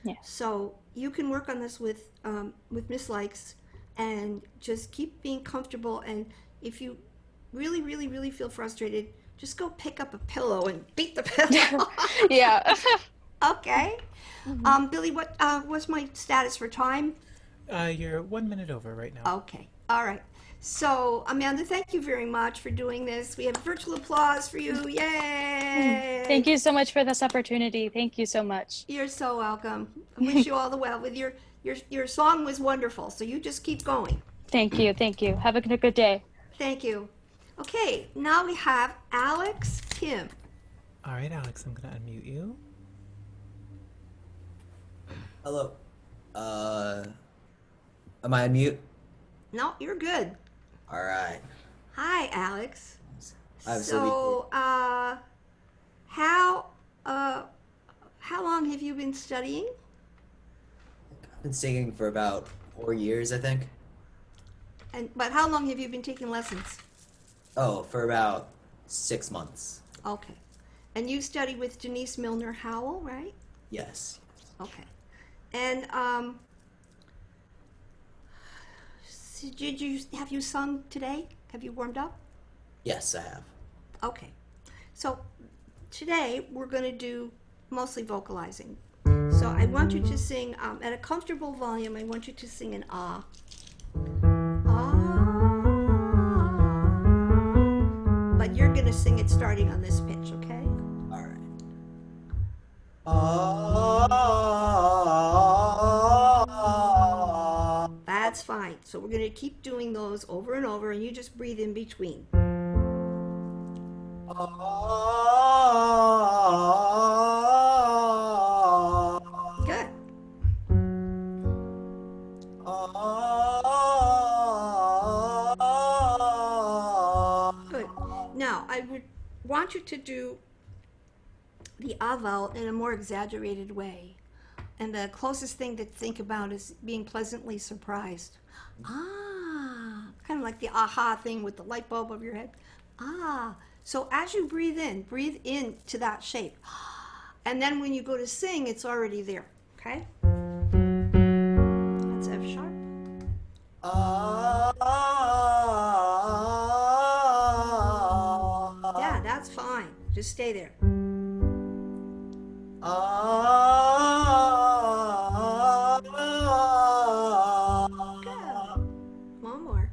Yes. So you can work on this with Miss Likes and just keep being comfortable. And if you really, really, really feel frustrated, just go pick up a pillow and beat the pillow. Yeah. Okay. Billy, what was my status for time? You're 1 minute over right now. Okay. All right. So, Amanda, thank you very much for doing this. We have virtual applause for you. Yay! Thank you so much for this opportunity. Thank you so much. You're so welcome. I wish you all the well. With your song was wonderful. So you just keep going. Thank you. Thank you. Have a good day. Thank you. Okay, now we have Alex Kim. All right, Alex, I'm going to unmute you. Hello. Am I on mute? No, you're good. All right. Hi, Alex. I'm So, how long have you been studying? I've been singing for about 4 years, I think. But how long have you been taking lessons? Oh, for about 6 months. Okay. And you study with Denise Milner Howell, right? Yes. Okay. And have you sung today? Have you warmed up? Yes, I have. Okay. So today we're going to do mostly vocalizing. So I want you to sing at a comfortable volume. I want you to sing an ah. Ah. But you're going to sing it starting on this pitch, okay? All right. So we're going to keep doing those over and over, and you just breathe in between. Good. Good. Now, I would want you to do the ah vowel in a more exaggerated way. And the closest thing to think about is being pleasantly surprised. Ah, kind of like the aha thing with the light bulb over your head. Ah, so as you breathe in to that shape. And then when you go to sing, it's already there, okay? That's F sharp. Yeah, that's fine. Just stay there. Good. One more.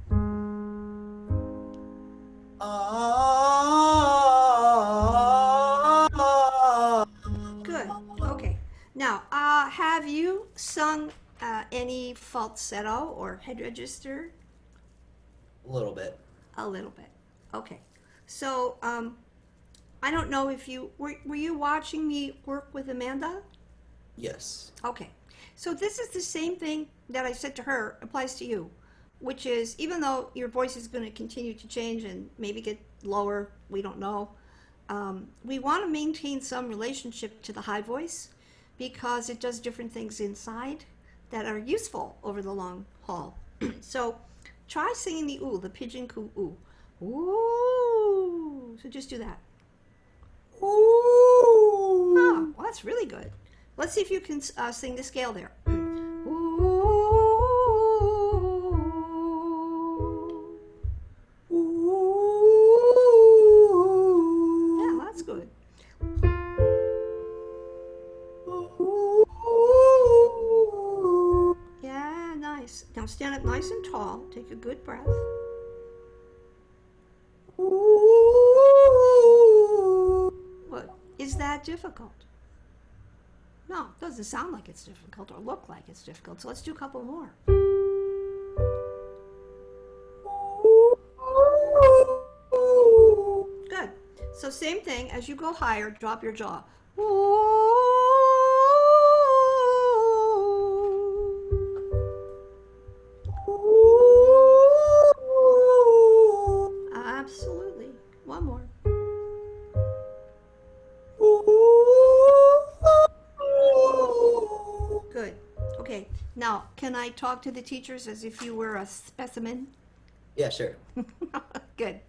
Good. Okay. Now, have you sung any falsetto or head register? A little bit. A little bit. Okay. So, I don't know if you were you watching me work with Amanda? Yes. Okay. So this is the same thing that I said to her applies to you, which is even though your voice is going to continue to change and maybe get lower, we don't know. We want to maintain some relationship to the high voice because it does different things inside that are useful over the long haul. So try singing the ooh, the pigeon coo ooh. Ooh. So just do that. Ooh. Oh, well, that's really good. Let's see if you can sing the scale there. Ooh. Ooh. Yeah, that's good. Yeah, nice. Now stand up nice and tall. Take a good breath. What? Is that difficult? No, it doesn't sound like it's difficult or look like it's difficult. So let's do a couple more. Good. So same thing, as you go higher, drop your jaw. Absolutely. One more. Good. Okay. Now, can I talk to the teachers as if you were a specimen? Yeah, sure. Good.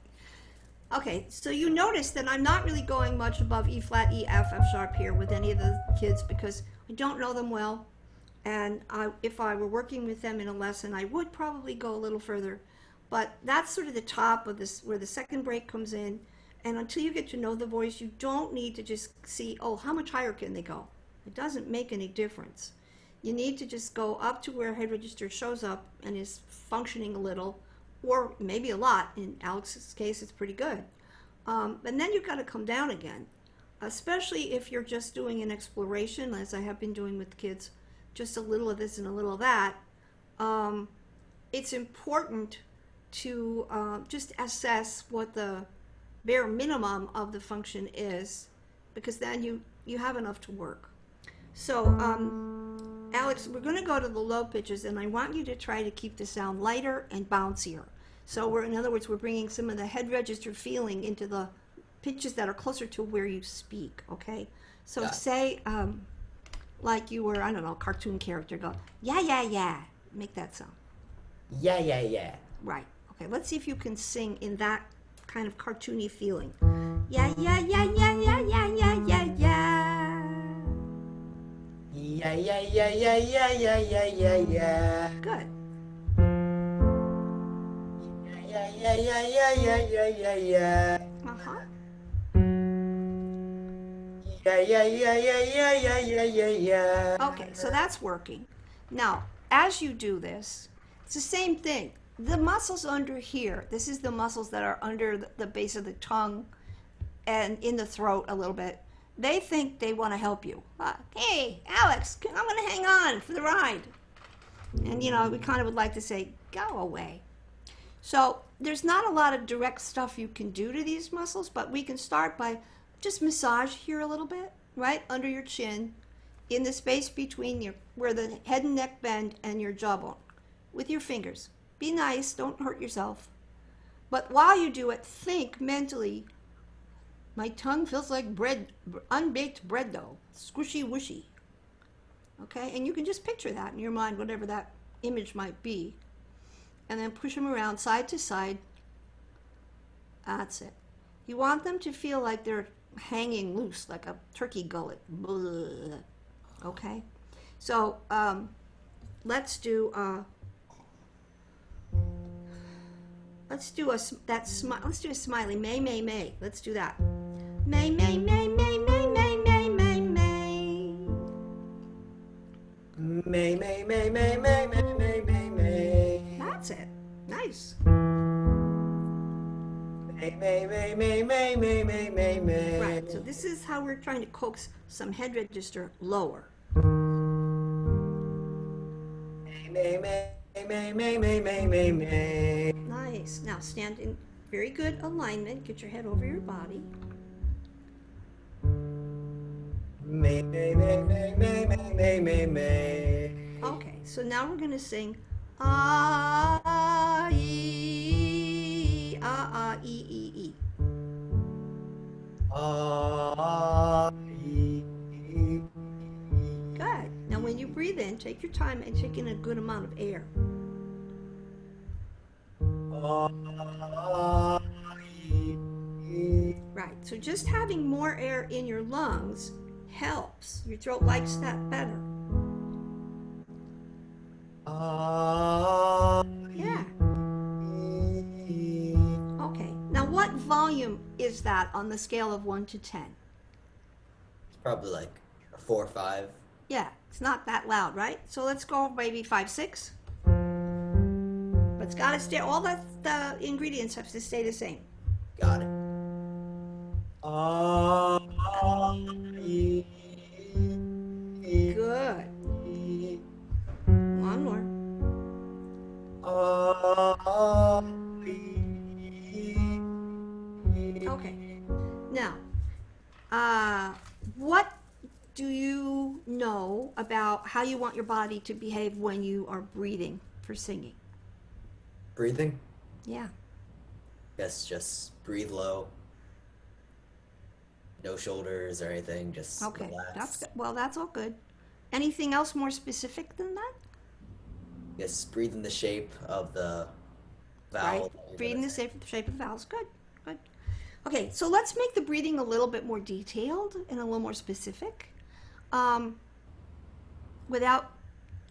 Okay, so you notice that I'm not really going much above E flat, E, F, F sharp here with any of the kids because I don't know them well. And if I were working with them in a lesson, I would probably go a little further. But that's sort of the top of this, where the second break comes in. And until you get to know the voice, you don't need to just see, oh, how much higher can they go? It doesn't make any difference. You need to just go up to where head register shows up and is functioning a little, or maybe a lot. In Alex's case, it's pretty good. And then you've got to come down again, especially if you're just doing an exploration, as I have been doing with kids, just a little of this and a little of that. It's important to just assess what the bare minimum of the function is, because then you have enough to work. So, Alex, we're going to go to the low pitches, and I want you to try to keep the sound lighter and bouncier. So in other words, we're bringing some of the head register feeling into the pitches that are closer to where you speak, okay? So Got it. say, like you were, I don't know, a cartoon character, go, yeah, yeah, yeah. Make that sound. Yeah, yeah, yeah. Right. Okay, let's see if you can sing in that kind of cartoony feeling. Yeah, yeah, yeah, yeah, yeah, yeah, yeah, yeah, yeah. Yeah, yeah, yeah, yeah, yeah, yeah, yeah, yeah, yeah. Good. Yeah, yeah, yeah, yeah, yeah, yeah, yeah, yeah. Uh-huh. Yeah, yeah, yeah, yeah, yeah, yeah, yeah, yeah, yeah. Okay, so that's working. Now, as you do this, it's the same thing. The muscles under here, this is the muscles that are under the base of the tongue and in the throat a little bit. They think they want to help you. Hey, Alex, I'm going to hang on for the ride. And, you know, we kind of would like to say, go away. So there's not a lot of direct stuff you can do to these muscles, but we can start by just massage here a little bit, right under your chin, in the space between your where the head and neck bend and your jawbone, with your fingers. Be nice, don't hurt yourself. But while you do it, think mentally, my tongue feels like bread, unbaked bread dough, squishy whooshy. Okay, and you can just picture that in your mind, whatever that image might be. And then push them around side to side. That's it. You want them to feel like they're hanging loose, like a turkey gullet. Blah. Okay? So, let's do a smiley. May, may, may. Let's do that. May, may, may, may, may, may, may, may, may. May, may, may, may, may, may, may, may, may. That's it. Nice. May, may, may, may, may, may, may, may, may. Right. So this is how we're trying to coax some head register lower. May, may, may, may, may, may, may, may, may. Nice. Now stand in very good alignment. Get your head over your body. May, may, may, may, may, may, may, may, may. Okay. So now we're going to sing ah, ee, ah, ee, ee, ee. Ah, ee, ee, Good. Now when you breathe in, take your time and take in a good amount of air. ah, ee, ee. Right. So just having more air in your lungs helps. Your throat likes that better. Ah, Yeah. ee. Okay. Now what volume is that on the scale of 1 to 10? It's probably like a 4 or 5. Yeah, it's not that loud, right? So let's go maybe 5, 6. But it's got to stay, all the ingredients have to stay the same. Got it. Ah, ee, ee, Good. ee. One more. Ah, ee, ee. Okay. Now, what do you know about how you want your body to behave when you are breathing for singing? Breathing? Yeah. Guess just breathe low. No shoulders or anything, just Okay. relax. That's good. Well, that's all good. Anything else more specific than that? Yes, breathe in the shape of the vowel. Right. that you're Breathe in gonna the say. shape of vowels. Good. Good. Okay, so let's make the breathing a little bit more detailed and a little more specific, without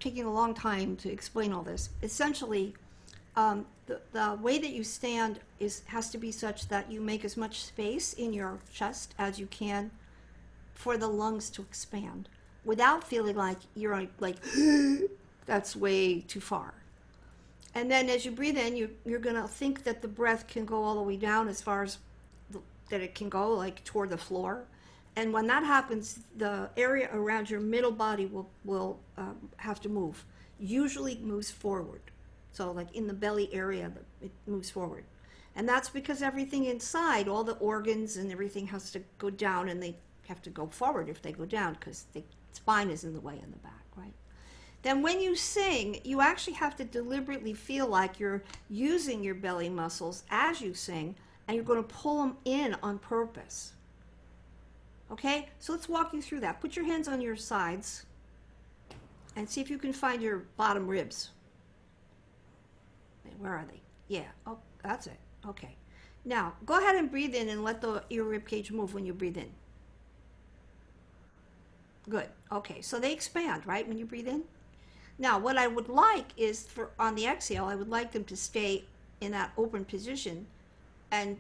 taking a long time to explain all this. Essentially, the way that you stand has to be such that you make as much space in your chest as you can for the lungs to expand, without feeling like you're like that's way too far. And then as you breathe in, you're going to think that the breath can go all the way down as far as that it can go, like toward the floor. And when that happens, the area around your middle body will have to move. Usually moves forward. So like in the belly area, it moves forward. And that's because everything inside, all the organs and everything has to go down, and they have to go forward if they go down because the spine is in the way in the back, right? Then when you sing, you actually have to deliberately feel like you're using your belly muscles as you sing, and you're going to pull them in on purpose. Okay? So let's walk you through that. Put your hands on your sides and see if you can find your bottom ribs. Where are they? Yeah. Oh, that's it. Okay. Now, go ahead and breathe in and let your rib cage move when you breathe in. Good. Okay. So they expand, right, when you breathe in? Now, what I would like is on the exhale, I would like them to stay in that open position. And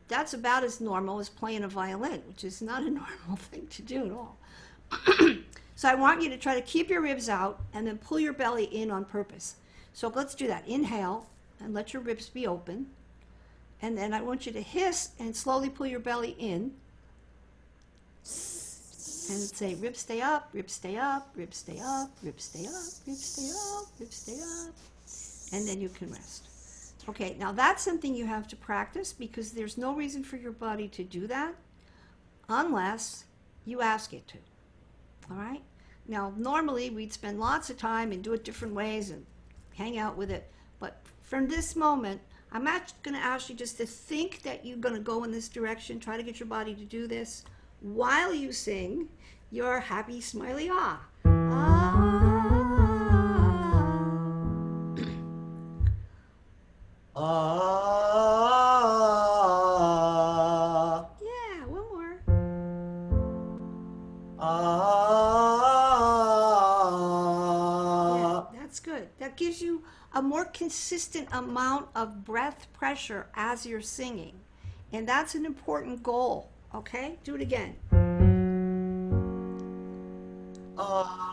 that's about as normal as playing a violin, which is not a normal thing to do at all. So I want you to try to keep your ribs out and then pull your belly in on purpose. So let's do that. Inhale and let your ribs be open. And then I want you to hiss and slowly pull your belly in. And say, ribs stay up, ribs stay up, ribs stay up, ribs stay up, ribs stay up, ribs stay up. and then you can rest. Okay, now that's something you have to practice because there's no reason for your body to do that unless you ask it to. All right? Now, normally we'd spend lots of time and do it different ways and hang out with it. But from this moment, I'm actually going to ask you just to think that you're going to go in this direction, try to get your body to do this while you sing your happy, smiley ah. Ah. Ah. Yeah, one more. Ah. Yeah, that's good. That gives you a more consistent amount of breath pressure as you're singing. And that's an important goal, okay? Do it again. Ah.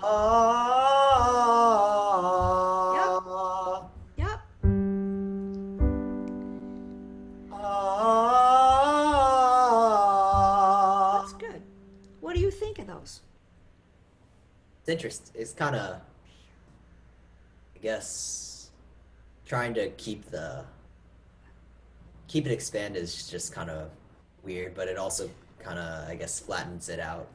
Yep. Ah. That's good. What do you think of those? It's interesting. It's kind of, I guess, trying to keep it expanded is just kind of weird, but it also kind of, I guess, flattens it out.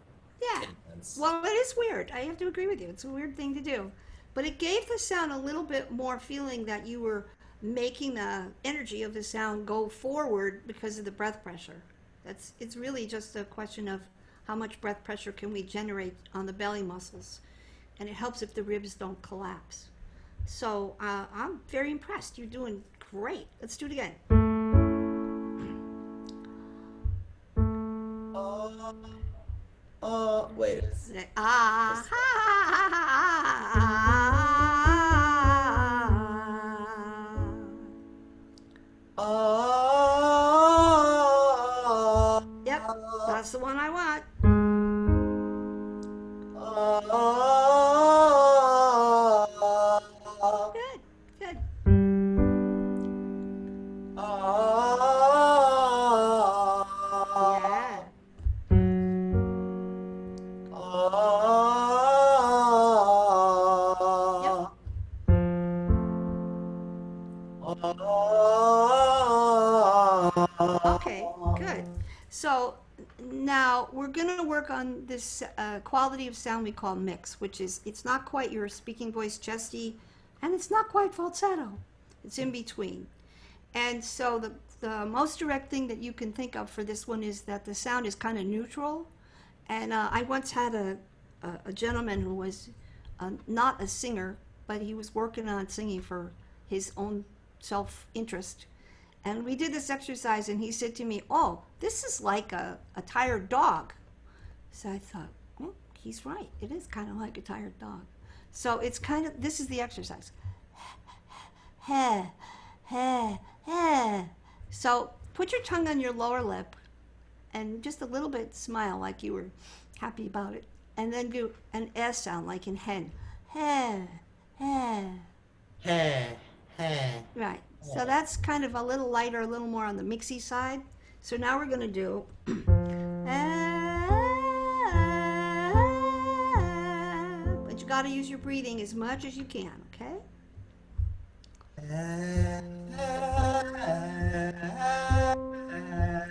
Yeah. in a sense. Well, it is weird. I have to agree with you. It's a weird thing to do. But it gave the sound a little bit more feeling that you were making the energy of the sound go forward because of the breath pressure. It's really just a question of how much breath pressure can we generate on the belly muscles. And it helps if the ribs don't collapse. So I'm very impressed. You're doing great. Let's do it again. Wait. Ah, ha, ha, ha, ha. Ah. Yep, that's the one I want. Ah. Good, good. Yeah. Okay, good. So now we're going to work on this quality of sound we call mix, which is it's not quite your speaking voice chesty, and it's not quite falsetto. It's in between. And so the most direct thing that you can think of for this one is that the sound is kind of neutral. And I once had a gentleman who was not a singer, but he was working on singing for his own self-interest. And we did this exercise, and he said to me, "Oh, this is like a tired dog." So I thought, well, he's right. It is kind of like a tired dog. So it's kind of, this is the exercise. Heh, heh, heh. So put your tongue on your lower lip and just a little bit smile like you were happy about it. And then do an S sound like in hen. Heh, heh. Heh, heh. Right. So that's kind of a little lighter, a little more on the mixy side. So now we're going to do. But you got to use your breathing as much as you can, okay?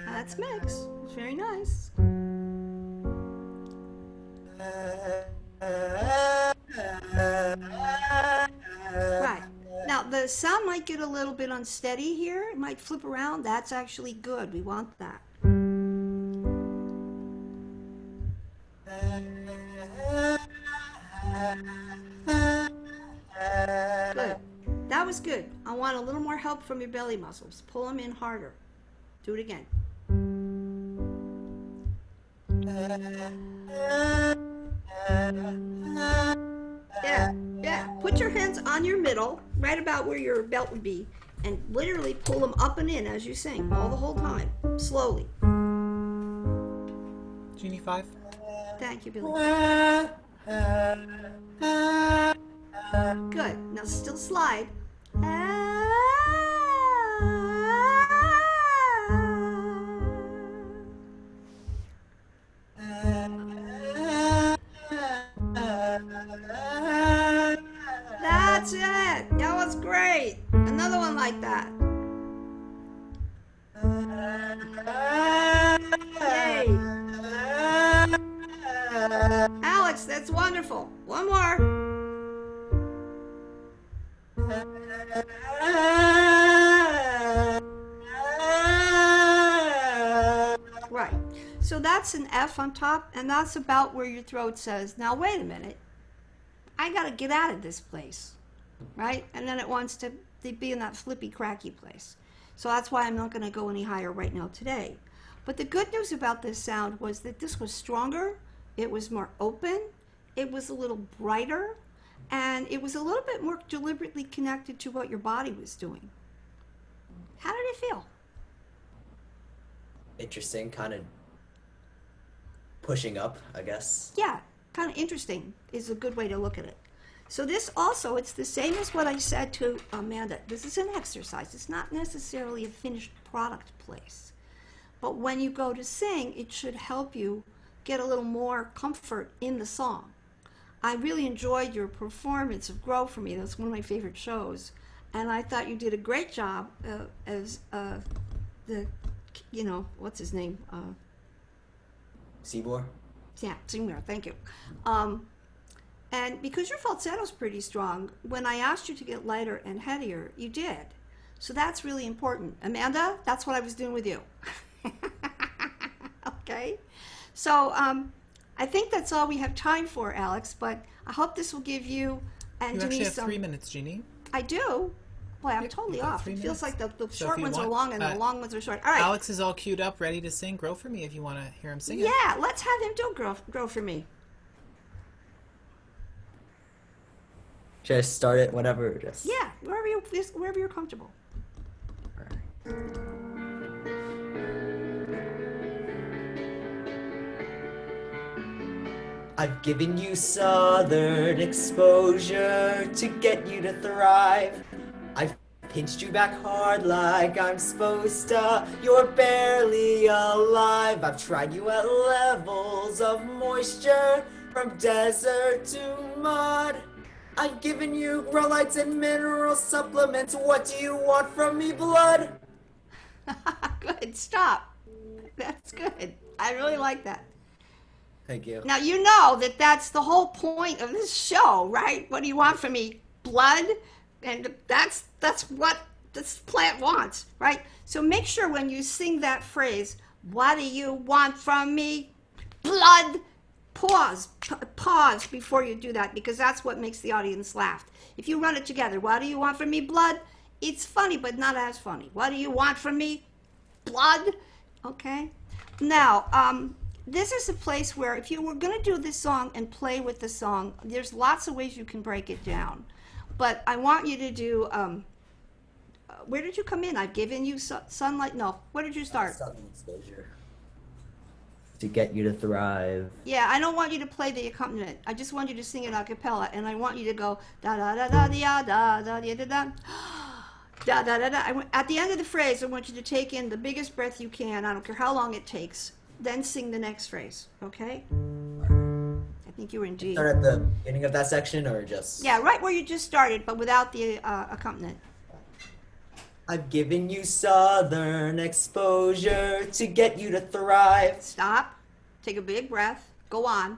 That's mix. It's very nice. Right. Now the sound might get a little bit unsteady here. It might flip around. That's actually good. We want that. Good. That was good. I want a little more help from your belly muscles. Pull them in harder. Do it again. Yeah, yeah. Put your hands on your middle, right about where your belt would be, and literally pull them up and in as you sing, all the whole time, slowly. Genie 5. Thank you, Billy. Good. Now still slide. That's it. That was great. Beautiful. One more. Right. So that's an F on top, and that's about where your throat says, now wait a minute, I gotta get out of this place, right? And then it wants to be in that flippy, cracky place. So that's why I'm not gonna go any higher right now today. But the good news about this sound was that this was stronger, it was more open, it was a little brighter, and it was a little bit more deliberately connected to what your body was doing. How did it feel? Interesting, kind of pushing up, I guess. Yeah, kind of interesting is a good way to look at it. So this also, it's the same as what I said to Amanda. This is an exercise. It's not necessarily a finished product place. But when you go to sing, it should help you get a little more comfort in the song. I really enjoyed your performance of Grow For Me. That's one of my favorite shows. And I thought you did a great job as the, you know, what's his name? Seymour? Yeah, Seymour, thank you. And because your falsetto's pretty strong, when I asked you to get lighter and headier, you did. So that's really important. Amanda, that's what I was doing with you. Okay? So I think that's all we have time for, Alex, but I hope this will give you and You actually Denise have 3 minutes, Jeannie. I do. Boy, I'm Yep, totally you've got off. 3 It feels minutes. like the So short if you ones are want, long and the long ones are short. All right. Alex is all queued up, ready to sing Grow For Me if you want to hear him sing it. Yeah, let's have him do Grow For Me. Should I start it whenever? Just Yeah, wherever you're comfortable. I've given you southern exposure to get you to thrive. I've pinched you back hard like I'm supposed to. You're barely alive. I've tried you at levels of moisture from desert to mud. I've given you grow lights and mineral supplements. What do you want from me, blood? Good, stop. That's good. I really like that. Thank you. Now, you know that that's the whole point of this show, right? What do you want from me? Blood? And that's what this plant wants, right? So make sure when you sing that phrase, what do you want from me? Blood. Pause before you do that, because that's what makes the audience laugh. If you run it together, what do you want from me? Blood. It's funny, but not as funny. What do you want from me? Blood. Okay. Now, this is a place where if you were going to do this song and play with the song, there's lots of ways you can break it down. But I want you to do, where did you come in? I've given you sunlight. No, where did you start? Southern exposure to get you to thrive. Yeah, I don't want you to play the accompaniment. I just want you to sing it a cappella, and I want you to go da da da da da da da da da da da da da da. At the end of the phrase, I want you to take in the biggest breath you can. I don't care how long it takes. Then sing the next phrase. Okay? I think you were in G. Start at the beginning of that section, or just? Yeah, right where you just started, but without the accompaniment. I've given you southern exposure to get you to thrive. Stop. Take a big breath. Go on.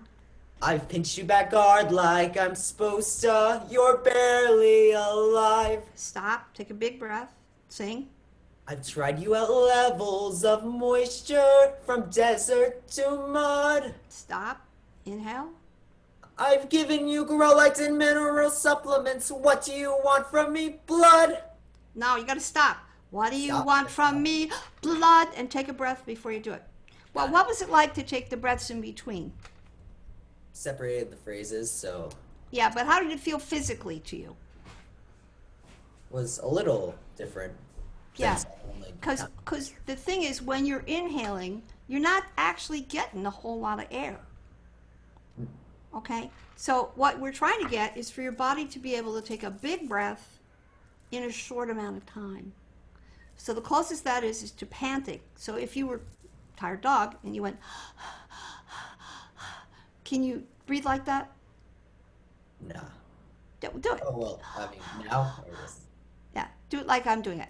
I've pinched you back hard like I'm supposed to. You're barely alive. Stop. Take a big breath. Sing. I've tried you at levels of moisture from desert to mud. Stop. Inhale. I've given you grow lights and mineral supplements. What do you want from me, blood? No, you got to stop. What do you Stop. want from me? Blood. And take a breath before you do it. Well, what was it like to take the breaths in between? Separated the phrases, so Yeah, but how did it feel physically to you? was a little different. Yeah, since I only because the thing is, when you're inhaling, you're not actually getting a whole lot of air. Okay? So what we're trying to get is for your body to be able to take a big breath in a short amount of time. So the closest that is to panting. So if you were a tired dog and you went, can you breathe like that? Nah. Do it. Oh well, I mean now or just Yeah, do it like I'm doing it.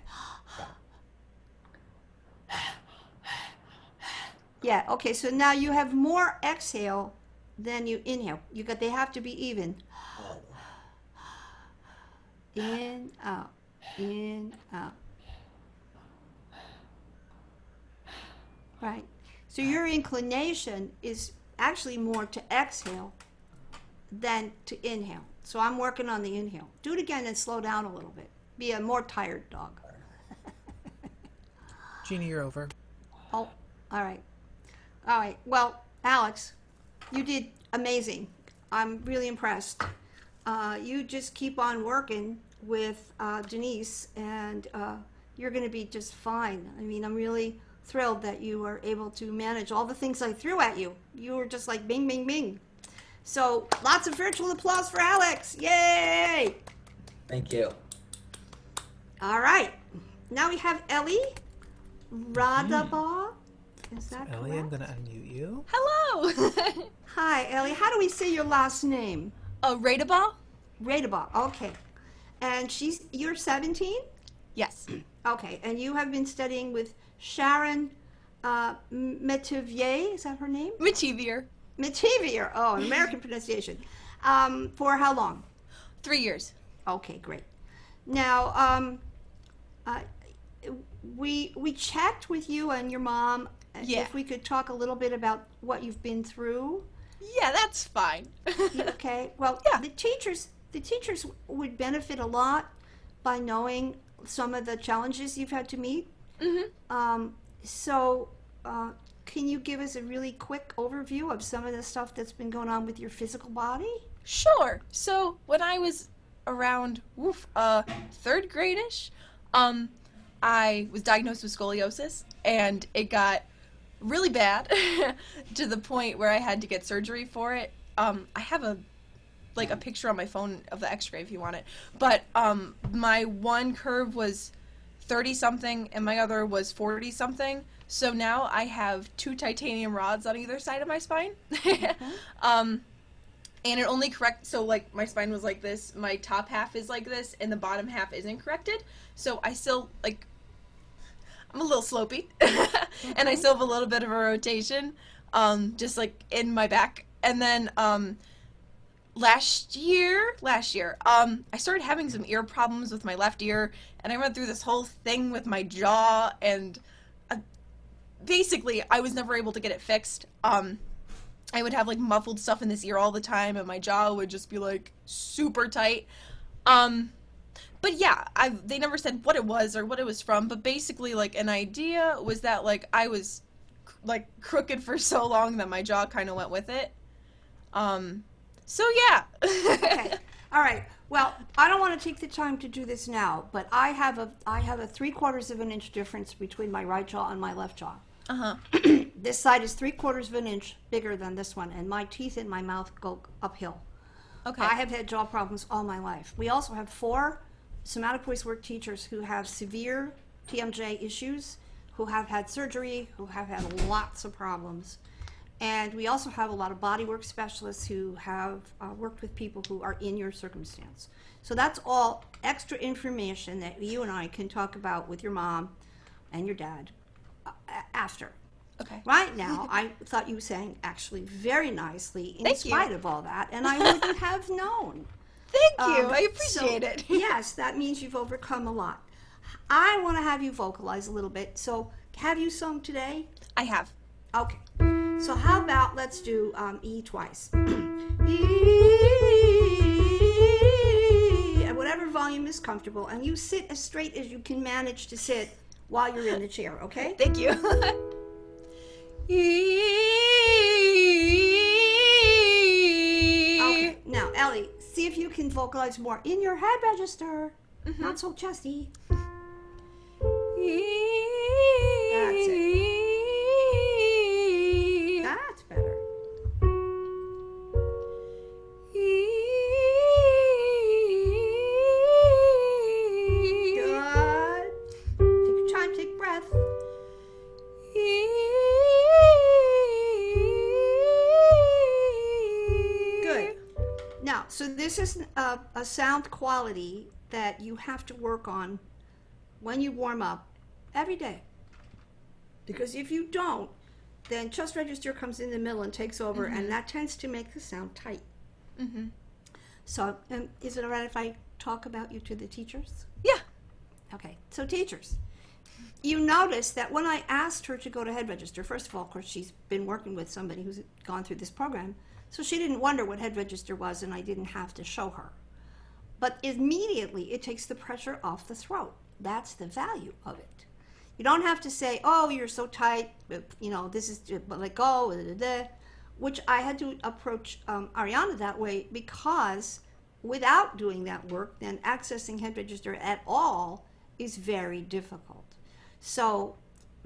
Yeah, okay, so now you have more exhale Then you inhale. They have to be even. Oh. In, out, in, out. Right. So your inclination is actually more to exhale than to inhale. So I'm working on the inhale. Do it again and slow down a little bit. Be a more tired dog. Jeannie, you're over. Oh, all right. All right. Well, Alex, you did amazing. I'm really impressed. You just keep on working with Denise, and you're going to be just fine. I mean, I'm really thrilled that you were able to manage all the things I threw at you. You were just like bing, bing, bing. So lots of virtual applause for Alex. Yay! Thank you. All right. Now we have Ellie Radaba. Is that Ellie, correct? I'm going to unmute you. Hello. Hi, Ellie. How do we say your last name? Rateable? Radaba. Okay. And you're 17? Yes. Okay. And you have been studying with Sharon Metivier. Is that her name? Metivier. Metivier. Oh, American pronunciation. For how long? 3 years. Okay, great. Now, we checked with you and your mom. Yeah. If we could talk a little bit about what you've been through. Yeah, that's fine. Okay. Well, Yeah. the teachers would benefit a lot by knowing some of the challenges you've had to meet. Mm-hmm. So, can you give us a really quick overview of some of the stuff that's been going on with your physical body? Sure. So when I was around third grade-ish, I was diagnosed with scoliosis, and it got really bad to the point where I had to get surgery for it. I have a picture on my phone of the x-ray if you want it. But my one curve was 30-something and my other was 40-something. So now I have 2 titanium rods on either side of my spine. And it only so like my spine was like this, my top half is like this, and the bottom half isn't corrected. So I still, I'm a little slopey, and I still have a little bit of a rotation, just like in my back. And then last year, I started having some ear problems with my left ear, and I went through this whole thing with my jaw, and basically I was never able to get it fixed. I would have muffled stuff in this ear all the time, and my jaw would just be super tight. But yeah, they never said what it was or what it was from, but basically an idea was that I was crooked for so long that my jaw kind of went with it. So yeah. Okay. All right. Well, I don't want to take the time to do this now, but I have a 3/4 of an inch difference between my right jaw and my left jaw. Uh-huh. This side is 3/4 of an inch bigger than this one, and my teeth in my mouth go uphill. Okay. I have had jaw problems all my life. We also have 4 somatic voice work teachers who have severe TMJ issues, who have had surgery, who have had lots of problems. And we also have a lot of bodywork specialists who have worked with people who are in your circumstance. So that's all extra information that you and I can talk about with your mom and your dad after. Okay. Right now, I thought you sang actually very nicely in Thank you. spite of all that, and I wouldn't have known. Thank you. I appreciate So, it. Yes, that means you've overcome a lot. I want to have you vocalize a little bit. So, have you sung today? I have. Okay. So how about let's do E twice. E, at whatever volume is comfortable, and you sit as straight as you can manage to sit while you're in the chair, okay? Thank you. Okay. Now, Ellie, see if you can vocalize more in your head register. Not so chesty. That's it. That's better. Good. Take your time, take a breath. Good. Now, so this is a sound quality that you have to work on when you warm up every day. Because if you don't, then chest register comes in the middle and takes over, and that tends to make the sound tight. Mm-hmm. So, is it all right if I talk about you to the teachers? Yeah. Okay, so teachers, you notice that when I asked her to go to head register, first of all, of course, she's been working with somebody who's gone through this program, so she didn't wonder what head register was, and I didn't have to show her. But immediately, it takes the pressure off the throat. That's the value of it. You don't have to say, oh, you're so tight, you know, this is, let go, which I had to approach Ariana that way, because without doing that work, then accessing head register at all is very difficult. So,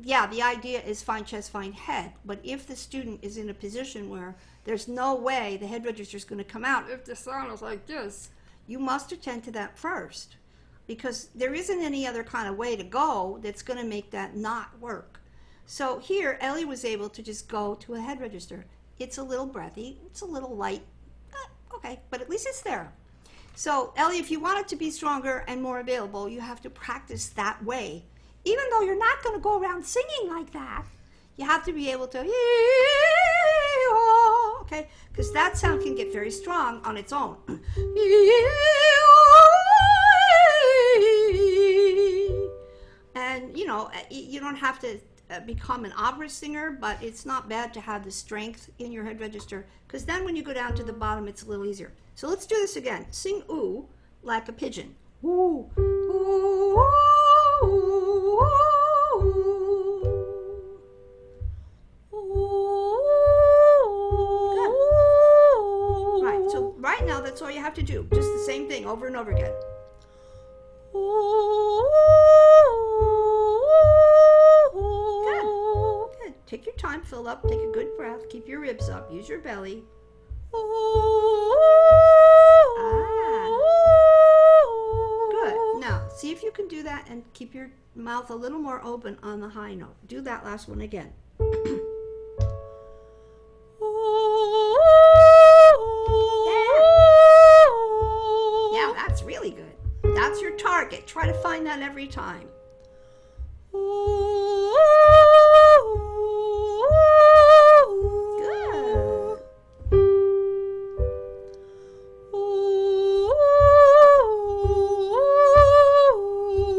yeah, the idea is find chest, find head, but if the student is in a position where there's no way the head register is going to come out if the sound is like this, you must attend to that first, because there isn't any other kind of way to go that's going to make that not work. So here, Ellie was able to just go to a head register. It's a little breathy, it's a little light, okay, but at least it's there. So Ellie, if you want it to be stronger and more available, you have to practice that way. Even though you're not going to go around singing like that, you have to be able to, okay, because that sound can get very strong on its own. And, you know, you don't have to become an opera singer, but it's not bad to have the strength in your head register, because then when you go down to the bottom, it's a little easier. So let's do this again. Sing ooh like a pigeon. Ooh, ooh, ooh, ooh. Good. Right, so right now that's all you have to do. Just the same thing over and over again. Good. Good. Take your time, fill up, take a good breath, keep your ribs up, use your belly. Good. Now, see if you can do that and keep your mouth a little more open on the high note. Do that last one again. Yeah, that's really good. That's your target. Try to find that every time. Good.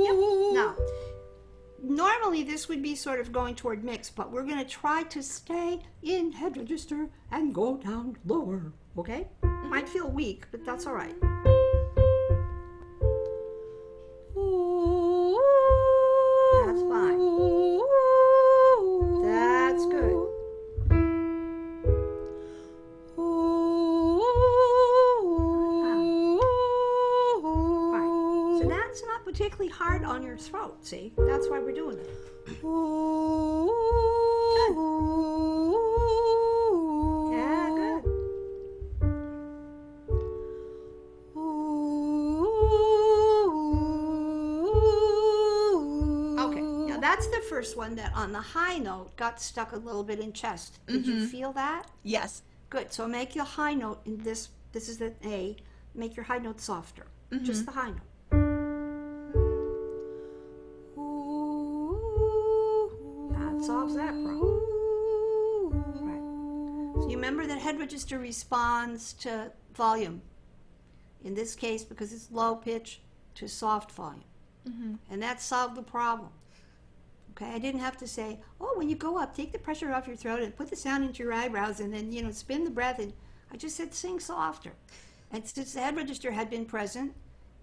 Yep. Now, normally this would be sort of going toward mix, but we're going to try to stay in head register and go down lower, okay? Might feel weak, but that's all right. That's fine. That's good. Right. So that's not particularly hard on your throat, see? That's why we're doing it. Good. Yeah, good. Okay, now that's the first one that on the high note got stuck a little bit in chest. Did you feel that? Yes. Good, so make your high note in this is the A, make your high note softer. Just the high note. That solves that problem. Right. So you remember that head register responds to volume. In this case, because it's low pitch, to soft volume. And that solved the problem. Okay, I didn't have to say, oh, when you go up, take the pressure off your throat and put the sound into your eyebrows and then, you know, spin the breath. And I just said, sing softer. And since the head register had been present,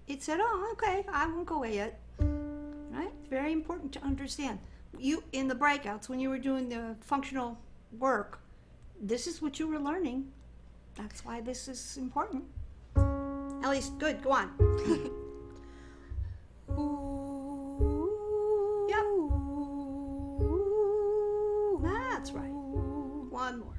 it said, oh, okay, I won't go away yet. Right? It's very important to understand. You, in the breakouts, when you were doing the functional work, this is what you were learning. That's why this is important. Ellie's good, go on. Yep. That's right. One more.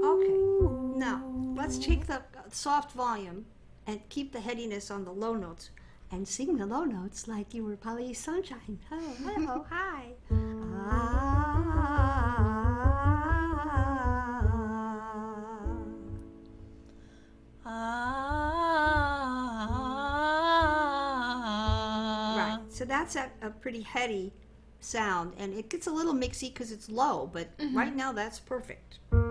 Okay. Now, let's take the soft volume and keep the headiness on the low notes and sing the low notes like you were Polly Sunshine. Oh, hello, hi. So that's a pretty heady sound, and it gets a little mixy because it's low, but right now that's perfect. Okay,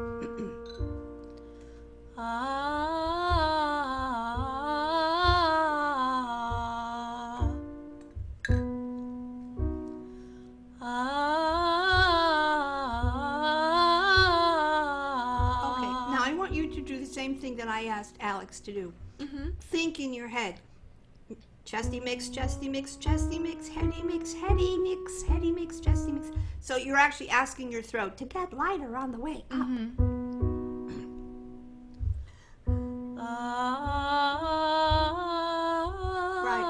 now I want you to do the same thing that I asked Alex to do. Think in your head. Chesty mix, chesty mix, chesty mix, heady mix, heady mix, heady mix, chesty mix. So you're actually asking your throat to get lighter on the way up. Right.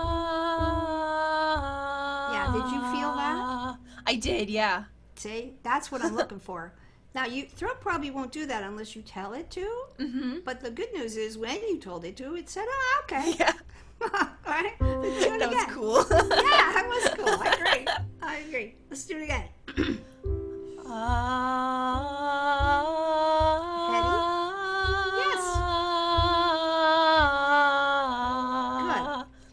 Yeah, did you feel that? I did, yeah. See, that's what I'm looking for. Now, your throat probably won't do that unless you tell it to. But the good news is, when you told it to, it said, "Oh, okay." Yeah. All right. Let's do it That was again. cool. Yeah, that was cool. I agree. I agree. Let's do it again. Good.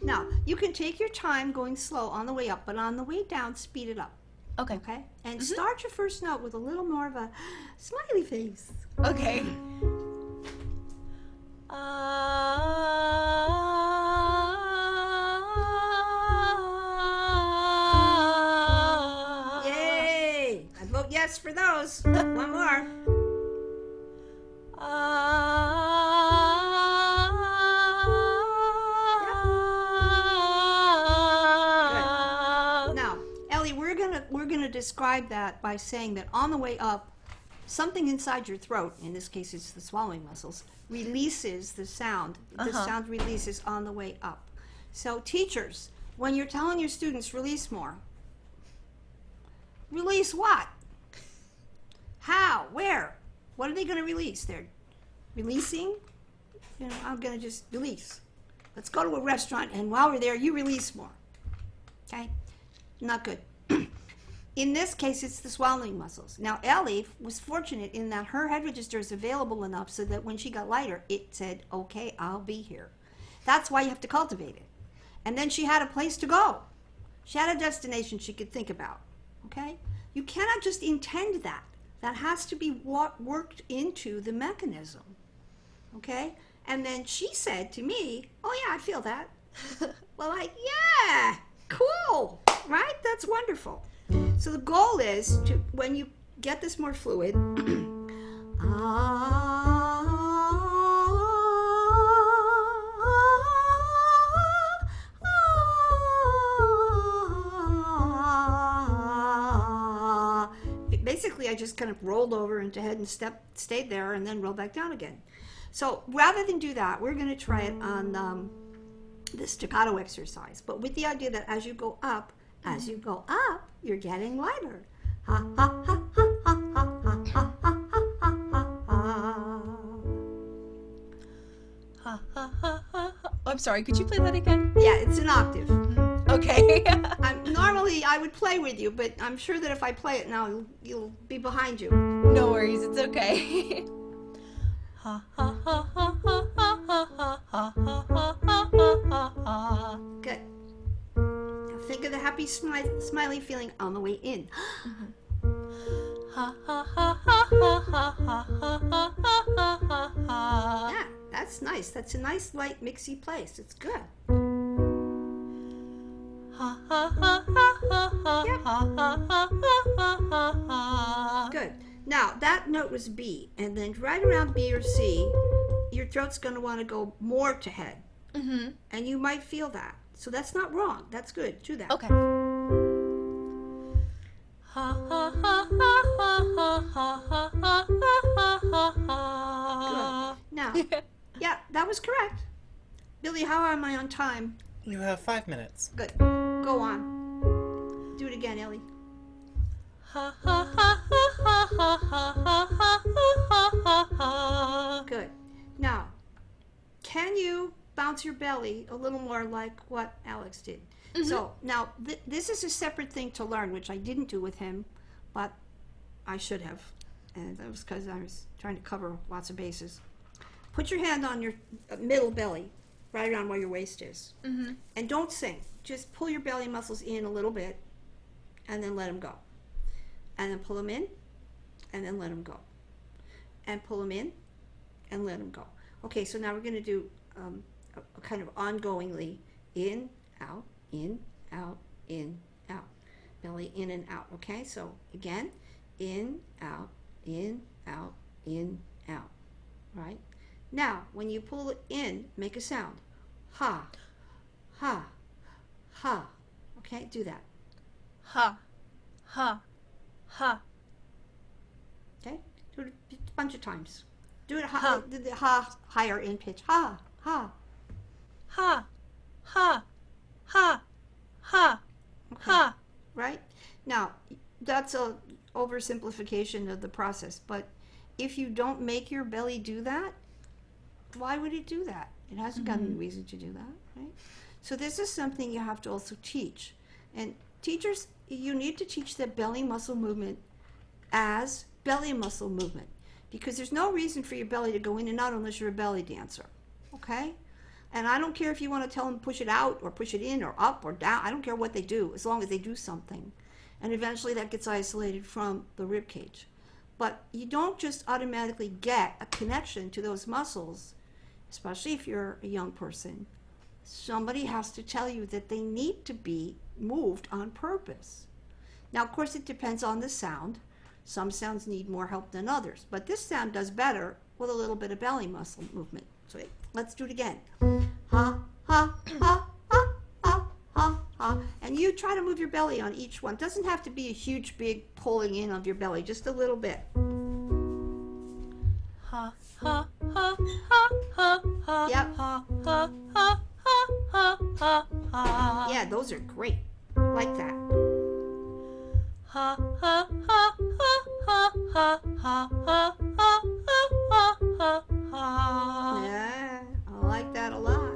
Now, you can take your time going slow on the way up, but on the way down, speed it up. Okay. Okay? And start your first note with a little more of a smiley face. Okay. Yay! I vote yes for those. One more. Now, Ellie, we're gonna describe that by saying that on the way up, something inside your throat, in this case it's the swallowing muscles, releases the sound. The sound releases on the way up. So teachers, when you're telling your students release more, release what? How? Where? What are they going to release? They're releasing? You know, I'm going to just release. Let's go to a restaurant, and while we're there, you release more. Okay? Not good. In this case, it's the swallowing muscles. Now, Ellie was fortunate in that her head register is available enough so that when she got lighter, it said, "Okay, I'll be here." That's why you have to cultivate it. And then she had a place to go. She had a destination she could think about. Okay? You cannot just intend that. That has to be worked into the mechanism. Okay? And then she said to me, "Oh yeah, I feel that." Well, yeah, cool, right? That's wonderful. So the goal is to, when you get this more fluid, basically I just kind of rolled over into head and stayed there, and then rolled back down again. So rather than do that, we're going to try it on the staccato exercise, but with the idea that as you go up, you're getting lighter. Ha ha ha ha ha ha ha ha ha. I'm sorry, could you play that again? Yeah, it's an octave. Okay. Normally I would play with you, but I'm sure that if I play it now, you'll be behind you. No worries, it's okay. Good. Now think of the happy smiley feeling on the way in. Yeah, that's nice. That's a nice, light, mixy place. It's good. Good. Now, that note was B, and then right around B or C, your throat's going to want to go more to head. And you might feel that. So that's not wrong. That's good. Do that. Okay. Good. Now, yeah, that was correct. Billy, how am I on time? You have 5 minutes. Good. Go on. Do it again, Ellie. Good. Now, can you bounce your belly a little more like what Alex did? So now this is a separate thing to learn, which I didn't do with him, but I should have, and that was because I was trying to cover lots of bases. Put your hand on your middle belly, right around where your waist is. Mm-hmm. And don't sing. Just pull your belly muscles in a little bit, and then let them go. And then pull them in, and then let them go. And pull them in, and let them go. Okay, so now we're going to do a kind of ongoingly in, out, in, out, in, out. Belly in and out, okay? So again, in, out, in, out, in, out, right? Now, when you pull it in, make a sound. Ha, ha, ha. Okay, do that. Ha, ha, ha. Okay, do it a bunch of times. Do it Ha. the ha higher in pitch. Ha, ha. Ha, ha, ha, ha, Okay. ha. Right? Now, that's a oversimplification of the process, but if you don't make your belly do that, why would it do that? It hasn't got any reason to do that, right? So this is something you have to also teach. And teachers, you need to teach the belly muscle movement as belly muscle movement, because there's no reason for your belly to go in and out unless you're a belly dancer, okay? And I don't care if you want to tell them push it out or push it in or up or down. I don't care what they do, as long as they do something. And eventually that gets isolated from the rib cage. But you don't just automatically get a connection to those muscles, especially if you're a young person. Somebody has to tell you that they need to be moved on purpose. Now, of course, it depends on the sound. Some sounds need more help than others, but this sound does better with a little bit of belly muscle movement. So let's do it again. Ha, ha, ha, ha, ha, ha, ha. And you try to move your belly on each one. It doesn't have to be a huge, big pulling in of your belly, just a little bit. Ha, ha, ha, ha, ha, ha. Yep. Ha, ha, ha, ha, ha, ha, ha. Yeah, those are great. Like that. Ha, ha, ha, ha, ha, ha, ha, ha, ha, ha, ha, ha. Yeah, I like that a lot.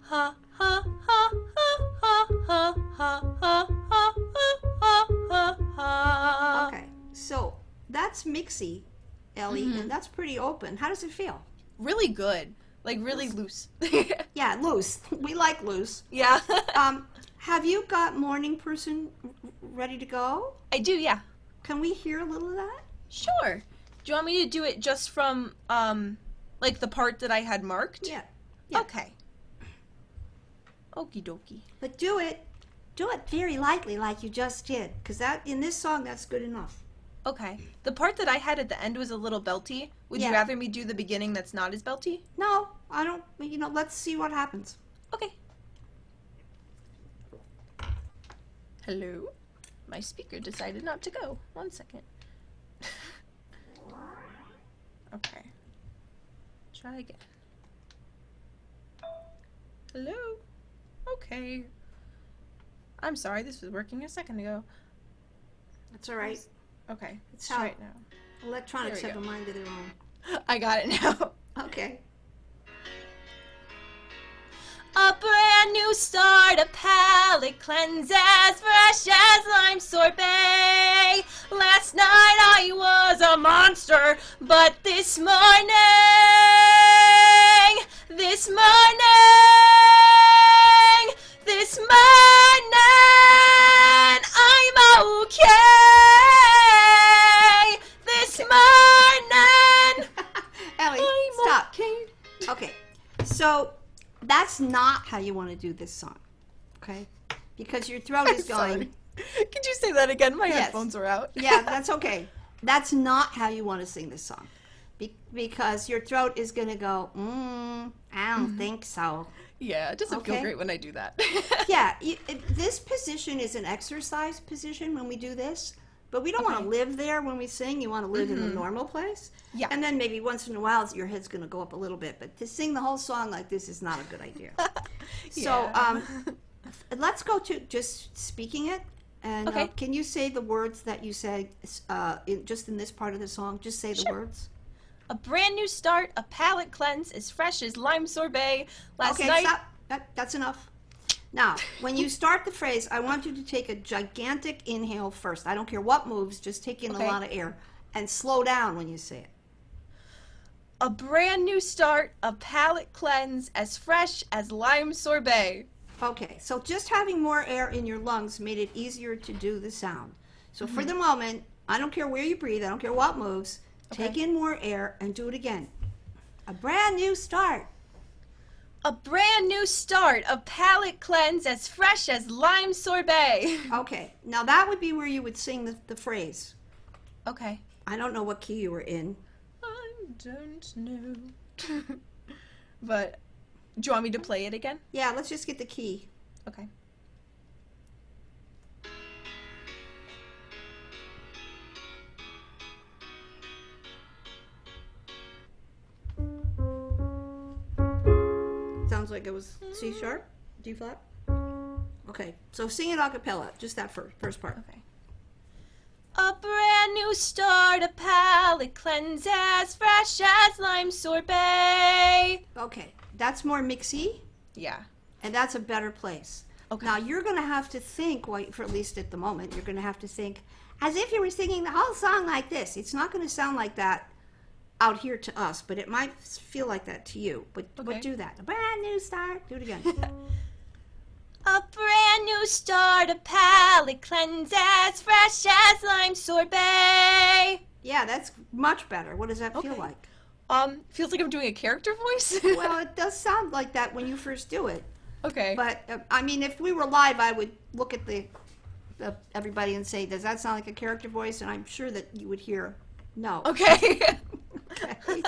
Ha, ha, ha, ha, ha, ha, ha, ha, ha, ha, ha. Okay, so that's mixy, Ellie, and that's pretty open. How does it feel? Really good. Like really loose. Yeah, loose. We like loose. Yeah. Have you got Morning Person ready to go? I do, yeah. Can we hear a little of that? Sure. Do you want me to do it just from like the part that I had marked? Yeah. Yeah. Okay. Okie dokie. But do it very lightly like you just did, because that in this song that's good enough. Okay. The part that I had at the end was a little belty. Would you Yeah. rather me do the beginning that's not as belty? No, I don't. Let's see what happens. Okay. Hello? My speaker decided not to go. 1 second. Okay. Try again. Hello? Okay. I'm sorry, this was working a second ago. That's all right. Okay, It's let's try how- it now. Electronics There we have a go. mind of their own. I got it now. Okay. A brand new start, a palate cleanse as fresh as lime sorbet. Last night I was a monster, but this morning, I'm okay. This morning, Ellie, I'm stop. okay. Okay, so that's not how you want to do this song, okay? Because your throat is going. Sorry. Could you say that again? My Yes. headphones are out. Yeah, that's okay. That's not how you want to sing this song, because your throat is going to go. I don't think so. Yeah, it doesn't feel Okay. great when I do that. Yeah, this position is an exercise position when we do this, but we don't want to Okay. live there when we sing. You want to live in the normal place. Yeah. And then maybe once in a while your head's going to go up a little bit, but to sing the whole song like this is not a good idea. So Yeah. let's go to just speaking it. And Okay. can you say the words that you said just in this part of the song? Just say the Sure. words. A brand new start, a palate cleanse as fresh as lime sorbet. Last Okay, night. stop. That's enough. Now, when you start the phrase, I want you to take a gigantic inhale first. I don't care what moves, just take in Okay. a lot of air. And slow down when you say it. A brand new start, a palate cleanse as fresh as lime sorbet. Okay, so just having more air in your lungs made it easier to do the sound. So for the moment, I don't care where you breathe, I don't care what moves, take in more air and do it again. A brand new start. A brand new start, a palate cleanse as fresh as lime sorbet. Okay, now that would be where you would sing the phrase. Okay. I don't know what key you were in. I don't know. But do you want me to play it again? Yeah, let's just get the key. Okay. Sounds like it was C sharp, D flat. Okay, so sing it a cappella, just that first part. Okay. A brand new start, a palate cleanse as fresh as lime sorbet. Okay, that's more mixy, Yeah. and that's a better place. Okay. Now you're going to have to think, well, for at least at the moment, you're going to have to think as if you were singing the whole song like this. It's not going to sound like that out here to us, but it might feel like that to you. But Okay. do that. A brand new start. Do it again. A brand new start, a palate cleanse as fresh as lime sorbet. Yeah, that's much better. What does that feel Okay. like? Feels like I'm doing a character voice. Well, it does sound like that when you first do it. Okay. But I mean, if we were live, I would look at the everybody and say, "Does that sound like a character voice?" And I'm sure that you would hear, "No." Okay. Okay.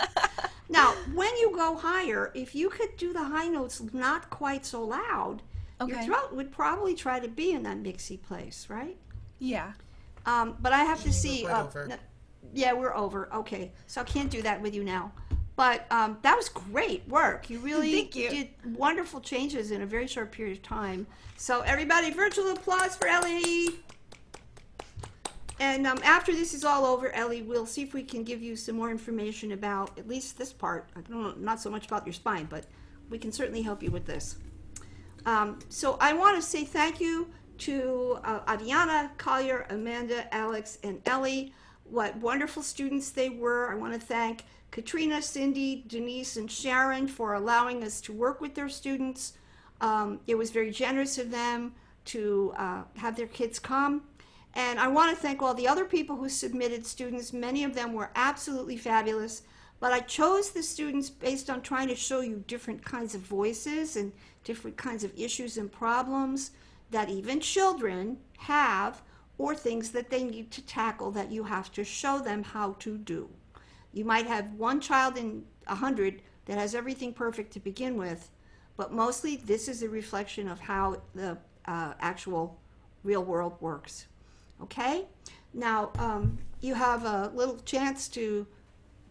Now, when you go higher, if you could do the high notes not quite so loud, your Okay. throat would probably try to be in that mixy place, right? Yeah. But I have to see. quite over. Yeah, we're over. Okay, so I can't do that with you now. But that was great work. You really Thank you. did wonderful changes in a very short period of time. So everybody, virtual applause for Ellie. And after this is all over, Ellie, we'll see if we can give you some more information about at least this part. I don't know, not so much about your spine, but we can certainly help you with this. So I want to say thank you to Aviana, Collier, Amanda, Alex, and Ellie. What wonderful students they were. I want to thank Katrina, Cindy, Denise, and Sharon for allowing us to work with their students. It was very generous of them to have their kids come. And I want to thank all the other people who submitted students. Many of them were absolutely fabulous. But I chose the students based on trying to show you different kinds of voices and different kinds of issues and problems that even children have, or things that they need to tackle that you have to show them how to do. You might have one child in 100 that has everything perfect to begin with, but mostly this is a reflection of how the actual real world works. Okay? Now, you have a little chance to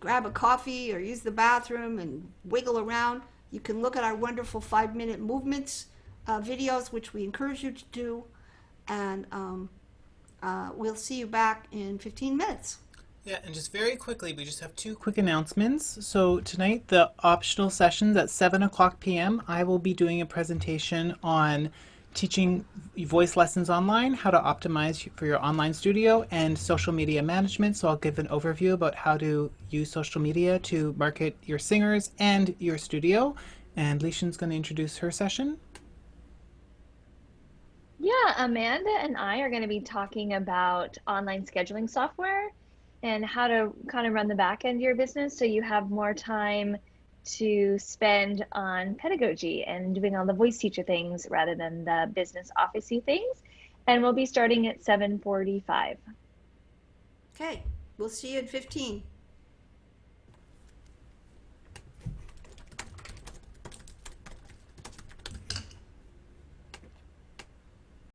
grab a coffee or use the bathroom and wiggle around. You can look at our wonderful 5-minute movements videos, which we encourage you to do. And we'll see you back in 15 minutes. Yeah, and just very quickly, we just have two quick announcements. So tonight, the optional sessions at 7 o'clock p.m., I will be doing a presentation on teaching voice lessons online, how to optimize for your online studio, and social media management. So I'll give an overview about how to use social media to market your singers and your studio. And Leishan's going to introduce her session. Yeah, Amanda and I are going to be talking about online scheduling software and how to kind of run the back end of your business so you have more time to spend on pedagogy and doing all the voice teacher things rather than the business office-y things. And we'll be starting at 7:45. Okay, we'll see you in 15.